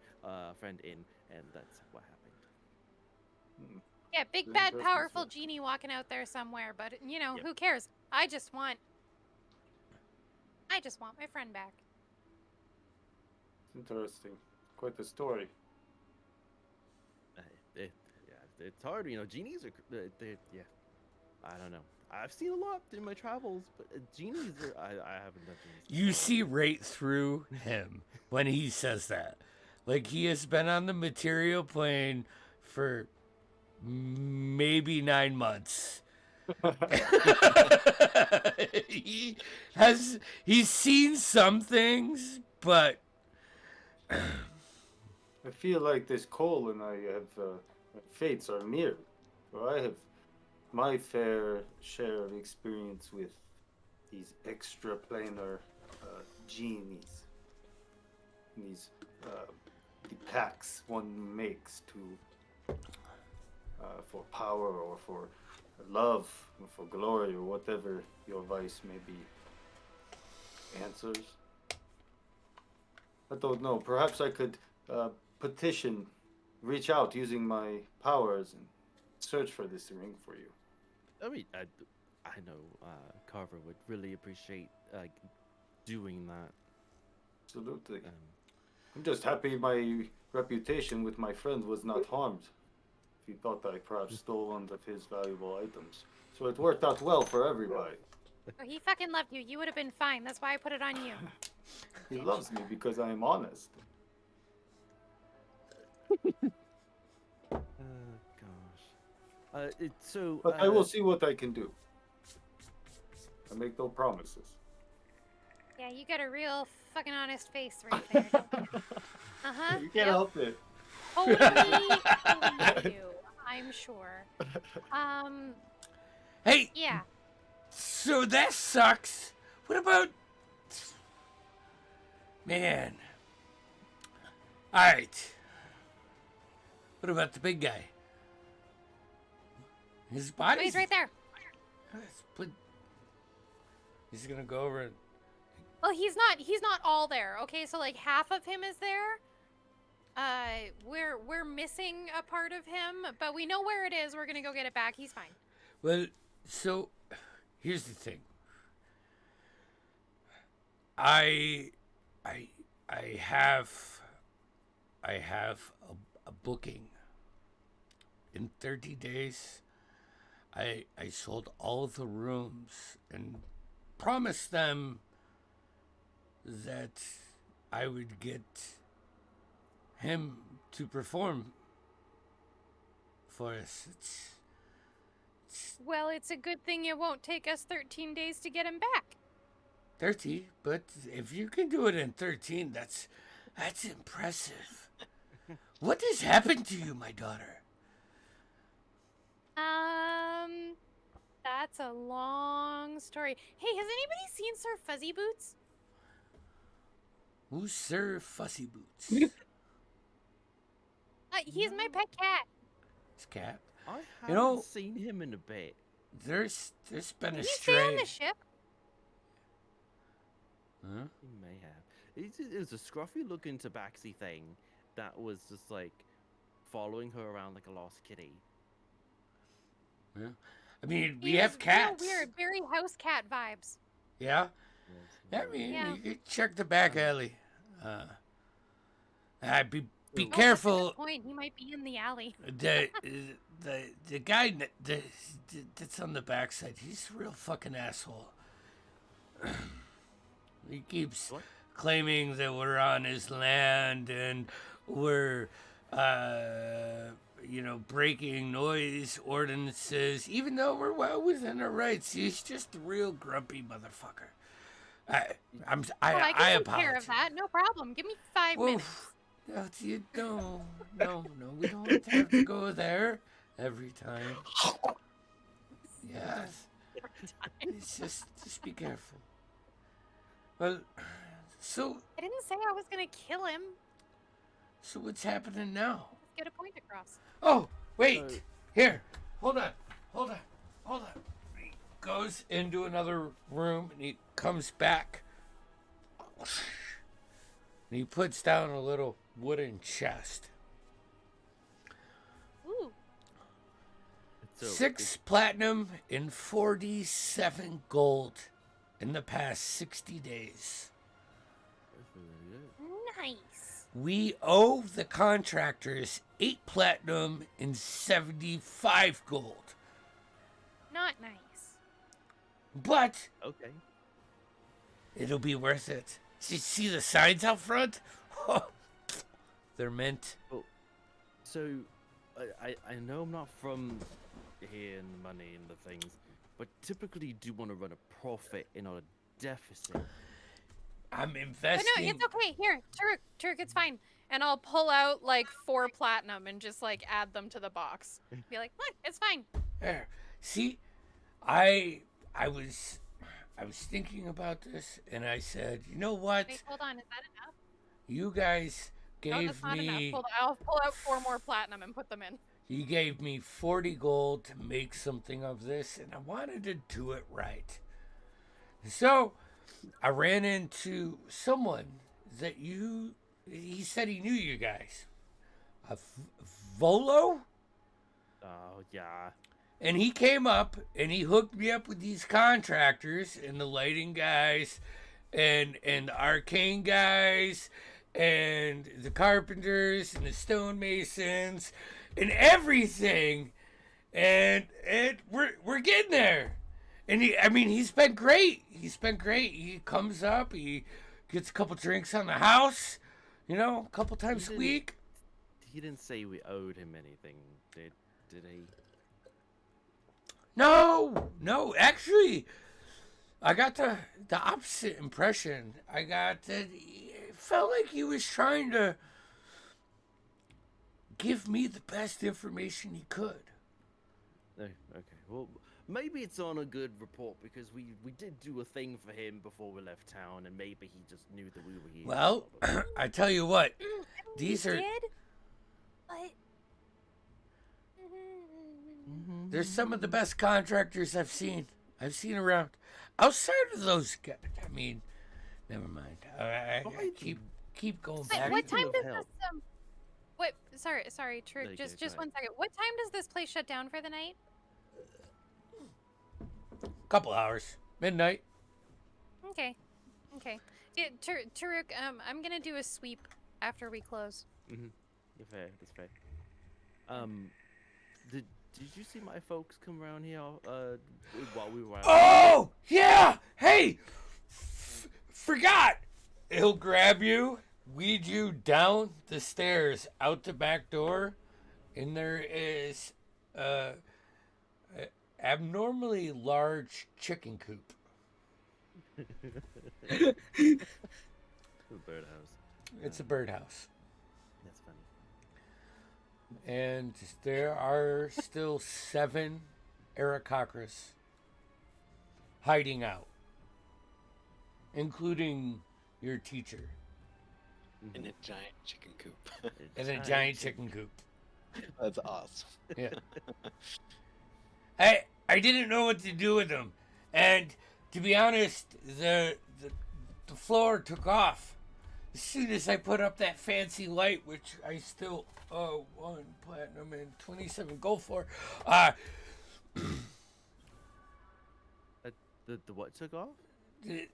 friend in, and that's what happened. Yeah, big Very bad interesting powerful stuff. genie walking out there somewhere, but Yep. who cares? I just want my friend back. It's interesting. Quite the story. Yeah, it's hard. Genies are yeah. I don't know. I've seen a lot in my travels, but genies I haven't done genies. You before. see right through him when he says that. Like he has been on the material plane for maybe 9 months. He's seen some things, but I feel like this Cole and I have fates are mirrored. For I have my fair share of experience with these extraplanar genies. These the pacts one makes to for power or for love or for glory or whatever your vice may be. Answers. I don't know. Perhaps I could petition, reach out using my powers and search for this ring for you. I mean, I know Carver would really appreciate doing that. Absolutely. I'm just happy my reputation with my friend was not harmed. He thought that I perhaps stole one of his valuable items. So it worked out well for everybody. Oh, he fucking loved you. You would have been fine. That's why I put it on you. He loves me because I am honest. Gosh. So. But I will see what I can do. I make no promises. Yeah, you got a real fucking honest face right there. Don't you? Uh-huh. You can't help it. Totally believe you, I'm sure. hey, Yeah. so that sucks. What about man? All right. What about the big guy? His Oh, body's he's right there. But he's gonna go over and Well, he's not all there. Okay, so like half of him is there. We're missing a part of him, but we know where it is. We're gonna go get it back. He's fine. well. So here's the thing. I have a booking in 30 days. I sold all the rooms and promised them that I would get him to perform for us. Well, it's a good thing it won't take us 13 days to get him back. 30, but if you can do it in 13, that's impressive. What has happened to you, my daughter? That's a long story. Hey, has anybody seen Sir Fuzzy Boots? Who's Sir Fussy Boots? He's my pet cat. His cat. I You know- haven't seen him in a bit. There's been Did a he stay on stray. the ship? Huh? He may have. It was a scruffy-looking tabaxi thing that was just like following her around like a lost kitty. Yeah. I mean, we He have was cats. Real weird, very house cat vibes. Yeah. Yes, I mean, Yeah. you could check the back alley. Be Oh, Oh, that's a careful. good point. He might be in the alley. The guy that's on the backside, he's a real fucking asshole. He keeps What? claiming that we're on his land and we're breaking noise ordinances, even though we're well within our rights. He's just a real grumpy motherfucker. I I can I take apologize. care of that. No problem. Give me 5 minutes. Oof. No, we don't have to go there every time. Yes. It's just be careful. Well, so I didn't say I was gonna kill him. what's happening now? Let's get a point across. Oh, wait. Here. Hold on. He goes into another room and he comes back And he puts down a little wooden chest. Ooh. So 6 platinum and 47 gold in the past 60 days. Nice. We owe the contractors 8 platinum and 75 gold. Not nice. But Okay. it'll be worth it. See the signs out front? They're mint. So, I know I'm not from here and the money and the things, but typically do want to run a profit and not a deficit. I'm But investing. no, it's okay. Here, Turk, it's fine. And I'll pull out like 4 platinum and just like add them to the box. Be like, look, it's fine. There. See, I was thinking about this, and I said, you know what? Wait, hold on. Is that enough? You guys No, gave that's not me. enough. I'll pull out 4 more platinum and put them in. You gave me 40 gold to make something of this, and I wanted to do it right. So, I ran into someone that he said he knew you guys. Volo? Oh, yeah. And he came up and he hooked me up with these contractors and the lighting guys and the arcane guys and the carpenters and the stonemasons and everything. And we're getting there. And he's been great. He comes up, he gets a couple drinks on the house, a couple times a week. He didn't say we owed him anything, did he? No, actually, I got the opposite impression. I got that it felt like he was trying to give me the best information he could. No, okay. Well, maybe it's on a good report because we did do a thing for him before we left town, and maybe he just knew that we were here. Well, I tell you what, these You are did? But... they're some of the best contractors I've seen around. Outside of those guys, never mind. I keep going Wait, back. what time of does hell. this What? Sorry, Turk. No, you Just go ahead. 1 second. What time does this place shut down for the night? Couple hours, midnight. Okay. Yeah, Turk, I'm gonna do a sweep after we close. That's fair. Did you see my folks come around here while we were out? Oh yeah! Hey, forgot. He'll grab you, lead you down the stairs out the back door, and there is a abnormally large chicken coop. The birdhouse. It's a birdhouse. That's funny. And there are still 7 Aarakocras hiding out, including your teacher In a giant chicken coop. in a giant chicken coop. That's awesome. Yeah. I didn't know what to do with them, and to be honest, the floor took off as soon as I put up that fancy light, which I still owe 1 platinum and 27 gold for. The what took off?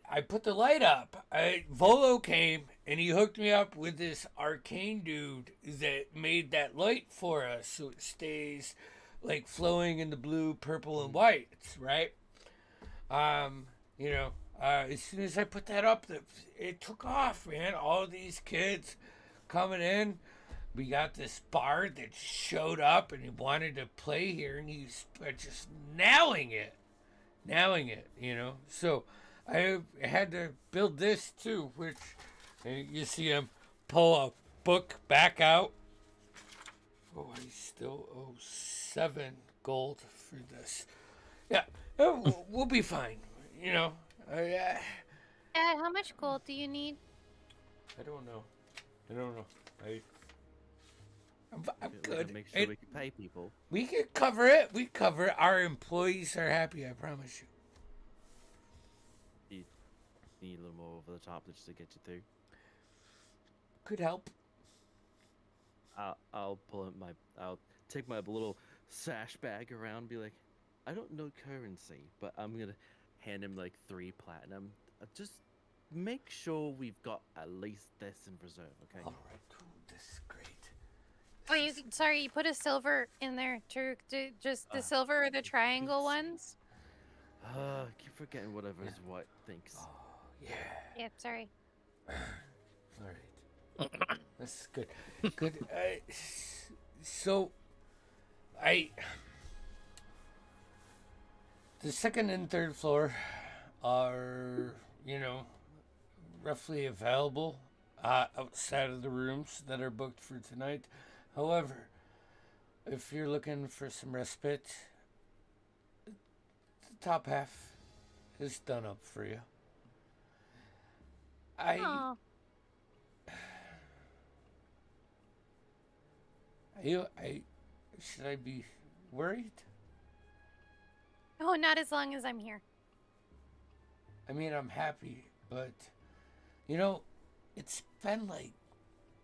I put the light up. Volo came and he hooked me up with this arcane dude that made that light for us, so it stays like flowing in the blue, purple, and whites, right? As soon as I put that up, it took off, man. All these kids coming in. We got this bard that showed up and he wanted to play here, and he's just nailing it. So I had to build this too, which you see him pull a book back out. Oh, I still owe 7 gold for this. Yeah, we'll be fine. Dad, how much gold do you need? I don't know. I'm We gotta good. make sure we can pay people. We can cover it. We cover it. Our employees are happy, I promise you. need a little more over the top just to get you through. Could help. I'll take my little sash bag around and be like, I don't know currency, but I'm gonna hand him like 3 platinum. Just make sure we've got at least this in reserve, okay? All right, cool. This is great. Oh, sorry, you put a silver in there, Turk. Just the silver or the triangle ones? Keep forgetting whatever's what thinks. Oh, yeah. Yeah, sorry. All right. This is good. Good. So, the second and third floor are, roughly available outside of the rooms that are booked for tonight. However, if you're looking for some respite, the top half is done up for you. Oh, Should I be worried? oh, not as long as I'm here. I mean, I'm happy, but it's been like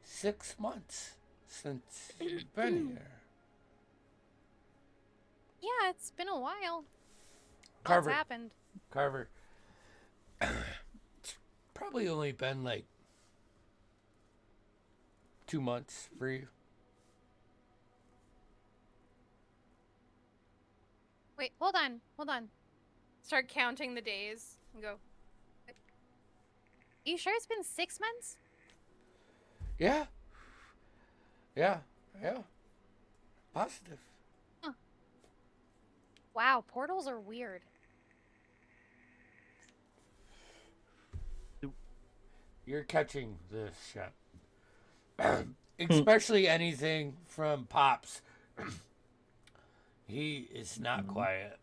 6 months since you've been here. Yeah, it's been a while. Carver, What's happened? Carver, it's probably only been like 2 months for you. Wait, hold on. Start counting the days and go. Are you sure it's been 6 months? Yeah. Positive. Huh. Wow, portals are weird. You're catching this shot. Especially anything from Pops. He is not quiet.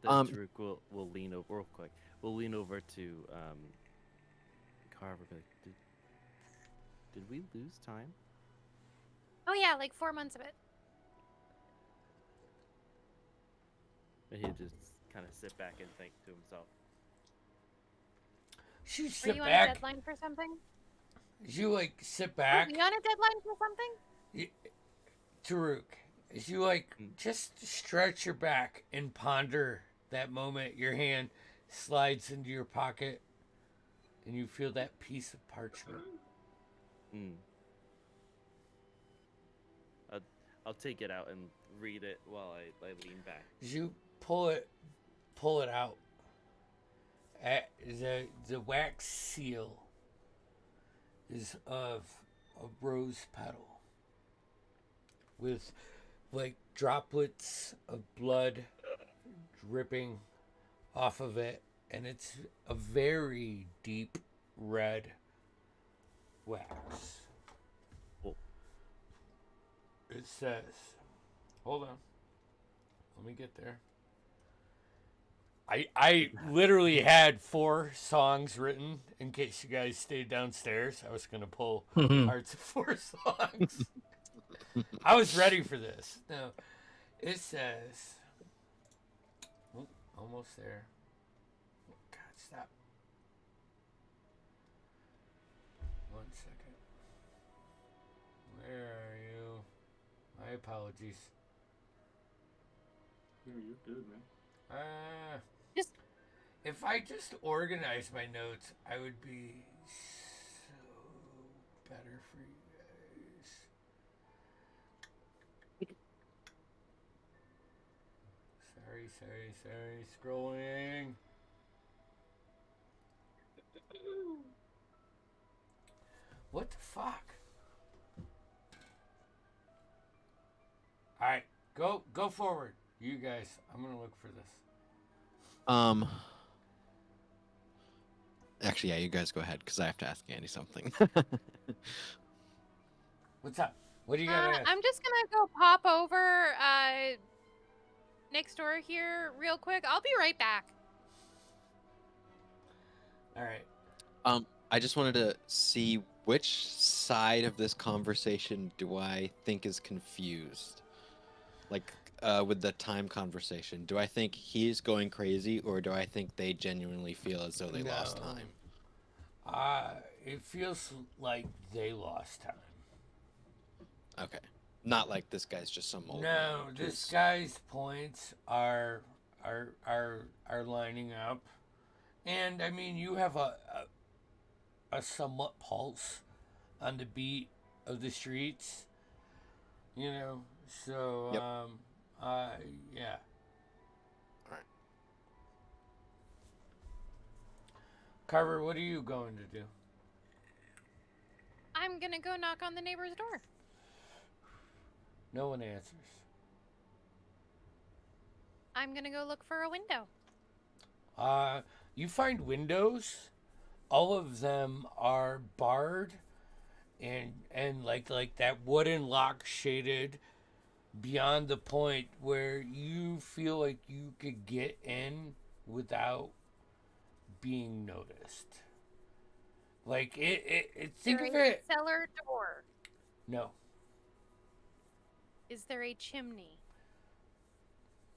Taruk will lean over real quick. We'll lean over to Carver. Be like, did we lose time? Oh yeah, like 4 months of it. And he'll just kind of sit back and think to himself. You Were sit you on a back. deadline for something? You sit Were back. you on a deadline for something? Taruk, as you just stretch your back and ponder that moment, your hand slides into your pocket and you feel that piece of parchment. I'll take it out and read it while I lean back. As you pull it out, the wax seal is of a rose petal with like droplets of blood dripping off of it, and it's a very deep red wax. Cool. It says, hold on, let me get there. I literally had 4 songs written in case you guys stayed downstairs. I was gonna pull parts of 4 songs. I was ready for this. No, it says, almost there. God, stop. 1 second. Where are you? My apologies. You're good, man. If I just organized my notes, I would be so better for you guys. Sorry. Scrolling. What the fuck? All right, go forward, you guys. I'm gonna look for this. Actually, yeah, you guys go ahead because I have to ask Andy something. What's up? What do you got to ask? I'm just gonna go pop over next door here real quick. I'll be right back. All right. I just wanted to see which side of this conversation do I think is confused. Like with the time conversation, do I think he's going crazy, or do I think they genuinely feel as though they lost No. time? It feels like they lost time. Okay, not like this guy's just some old man. No, this guy's points are lining up, and I mean you have a somewhat pulse on the beat of the streets, you know. So Yep. yeah. All right. Carver, what are you going to do? I'm gonna go knock on the neighbor's door. No one answers. I'm gonna go look for a window. You find windows. All of them are barred, and like that wooden lock shaded beyond the point where you feel like you could get in without being noticed. Like think Is of there a it. cellar door? No. Is there a chimney?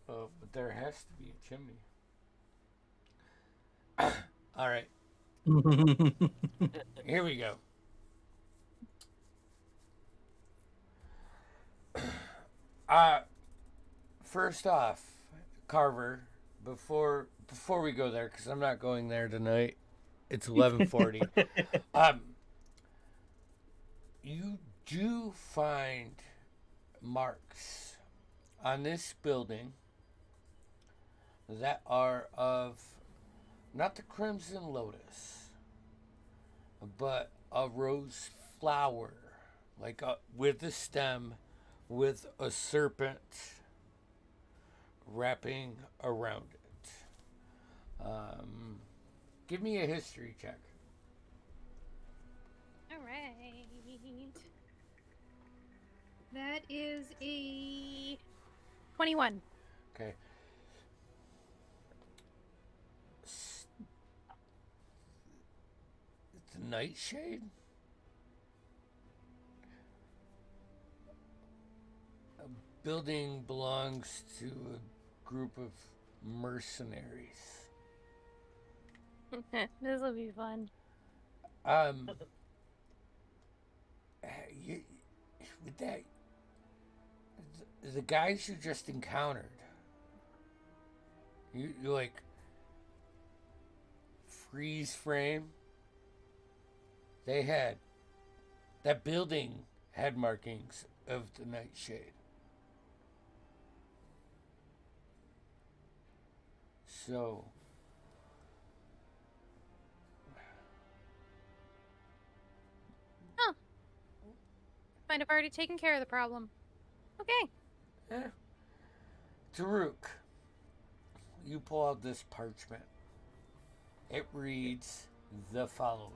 But there has to be a chimney. All right, here we go. First off, Carver, before we go there, because I'm not going there tonight. It's 11:40. You do find marks on this building that are of not the crimson lotus, but a rose flower, like with a stem, with a serpent wrapping around it. Give me a history check. All right. That is a 21. Okay. The nightshade? A building belongs to a group of mercenaries. This will be fun. You, with that, the guys you just encountered, you like freeze frame. They had that building had markings of the nightshade. So Might have already taken care of the problem. Okay. yeah. Taruk, you pull out this parchment. It reads the following.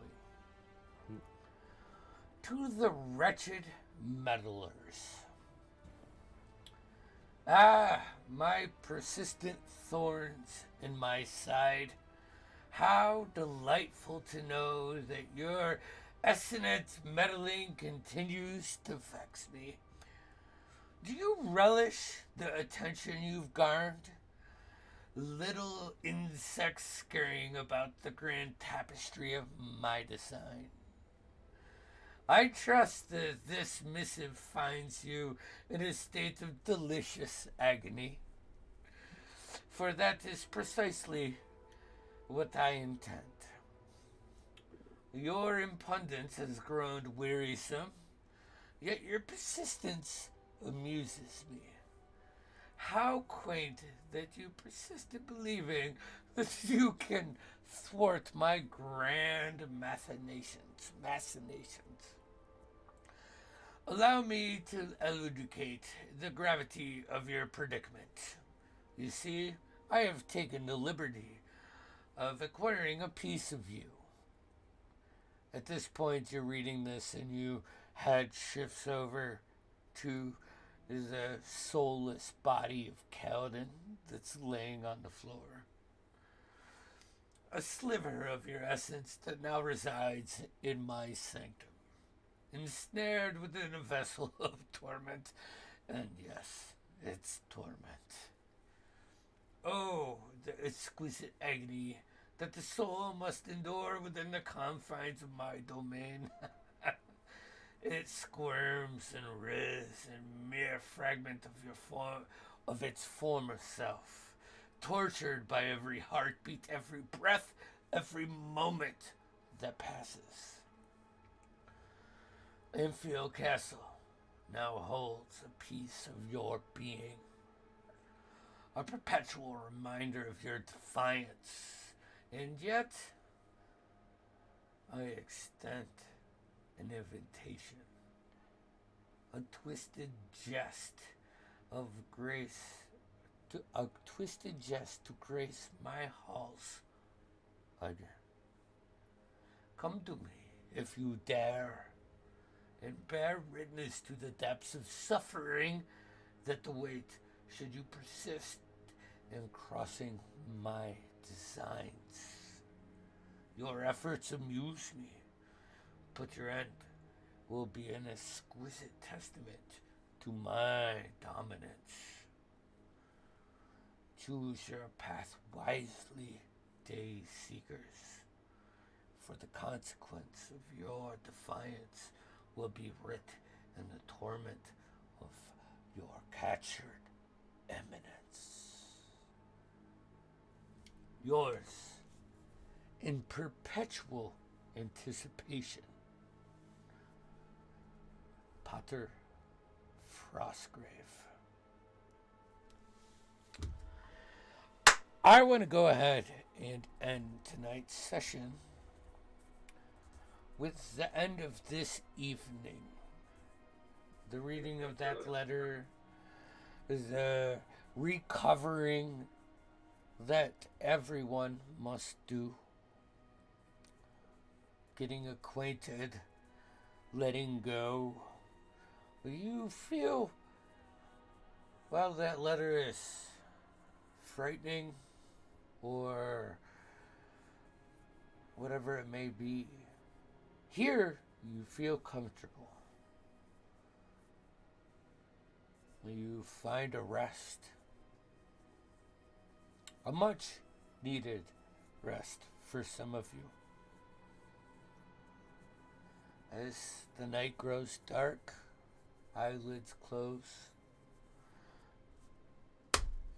To the wretched meddlers. My persistent thorns in my side. How delightful to know that your essonant meddling continues to vex me. Do you relish the attention you've garnered? Little insects scurrying about the grand tapestry of my design. I trust that this missive finds you in a state of delicious agony, for that is precisely what I intend. Your impudence has grown wearisome, yet your persistence amuses me. How quaint that you persist in believing that you can thwart my grand machinations. Allow me to elucidate the gravity of your predicament. You see, I have taken the liberty of acquiring a piece of you. At this point, you're reading this and your head shifts over to the soulless body of Kaladin that's laying on the floor. A sliver of your essence that now resides in my sanctum, ensnared within a vessel of torment, and yes, its torment. Oh, the exquisite agony that the soul must endure within the confines of my domain. It squirms and writhes, a mere fragment of of its former self, tortured by every heartbeat, every breath, every moment that passes. Enfield Castle now holds a piece of your being, a perpetual reminder of your defiance, and yet I extend an invitation, a twisted jest of grace, a twisted jest to grace my halls again. Come to me if you dare, and bear witness to the depths of suffering that await should you persist in crossing my designs. Your efforts amuse me, but your end will be an exquisite testament to my dominance. Choose your path wisely, day seekers, for the consequence of your defiance will be writ in the torment of your captured eminence. Yours, in perpetual anticipation, Potter Frostgrave. I want to go ahead and end tonight's session with the end of this evening. The reading of that letter, the recovering that everyone must do, getting acquainted, letting go. You feel, well, that letter is frightening or whatever it may be. Here, you feel comfortable. You find a rest, a much needed rest for some of you. As the night grows dark, eyelids close,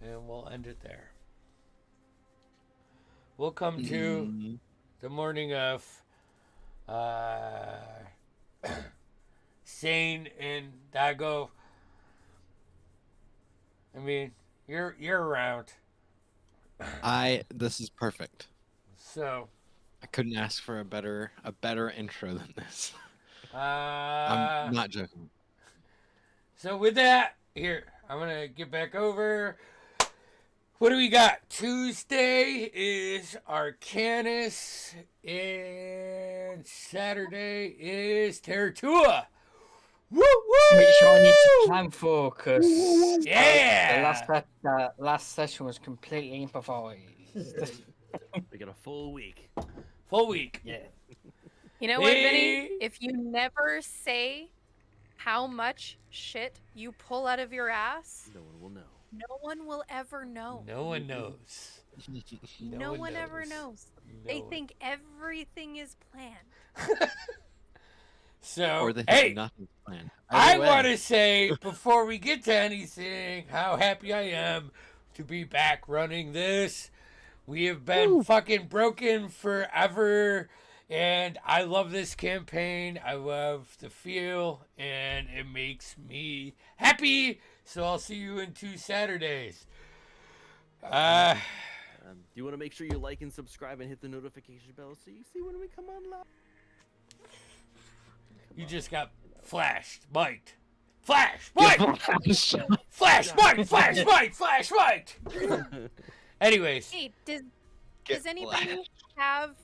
and we'll end it there. We'll come to the morning of Sane and Dago. I mean, you're around. This is perfect. So I couldn't ask for a better intro than this. I'm not joking. So with that, here, I'm gonna get back over. What do we got? Tuesday is Arcanus, and Saturday is Terratua. Woo woo! Make sure I need to plan focus. Yeah. The last session was completely improvised. We got a full week. Full week. Yeah. You know what, Vinny? If you never say how much shit you pull out of your ass, No one will know. no one will ever know. No one knows. No one ever knows. No They one. think everything is planned. So, Or they hey, have nothing planned. I want to say, before we get to anything, how happy I am to be back running this. We have been fucking broken forever, and I love this campaign. I love the feel, and it makes me happy. So I'll see you in 2 Saturdays. Do you want to make sure you like and subscribe and hit the notification bell so you see when we come on live? You just got flashed, mic'd. Flash, mic'd! Flash, mic'd! Flash, mic'd! Flash, mic'd! Anyways. Hey, does anybody have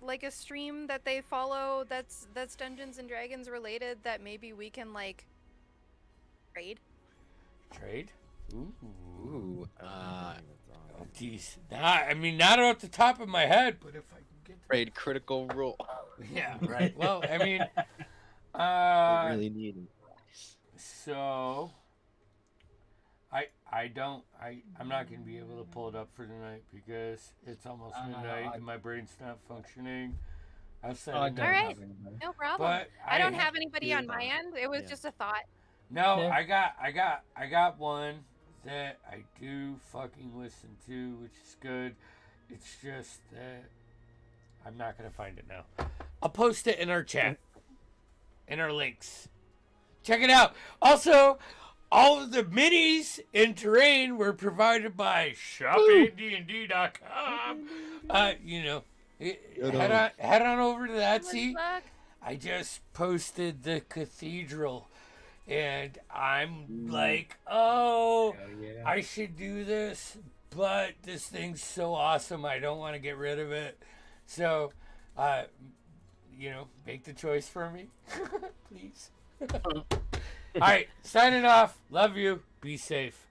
like a stream that they follow that's Dungeons and Dragons related that maybe we can like trade? Trade? Ooh. Oh, geez. Not off the top of my head, but if I can get Trade Critical Role. Yeah, right. Well, I mean, I really need it. so I'm not gonna be able to pull it up for tonight because it's almost midnight and my brain's not functioning. I'll send I it don't All right. have anybody. No problem. But I don't have anybody Yeah. on my end. It was Yeah. just a thought. No, Yeah. I got one that I do fucking listen to, which is good. It's just that I'm not gonna find it now. I'll post it in our chat, in our links. Check it out. Also, all of the minis in terrain were provided by shopandnd.com. You know, head on over to that. See, Look. I just posted the cathedral, and I'm like, oh, Hell yeah. I should do this, but this thing's so awesome, I don't want to get rid of it. So, make the choice for me, please. All right, signing off. Love you. Be safe.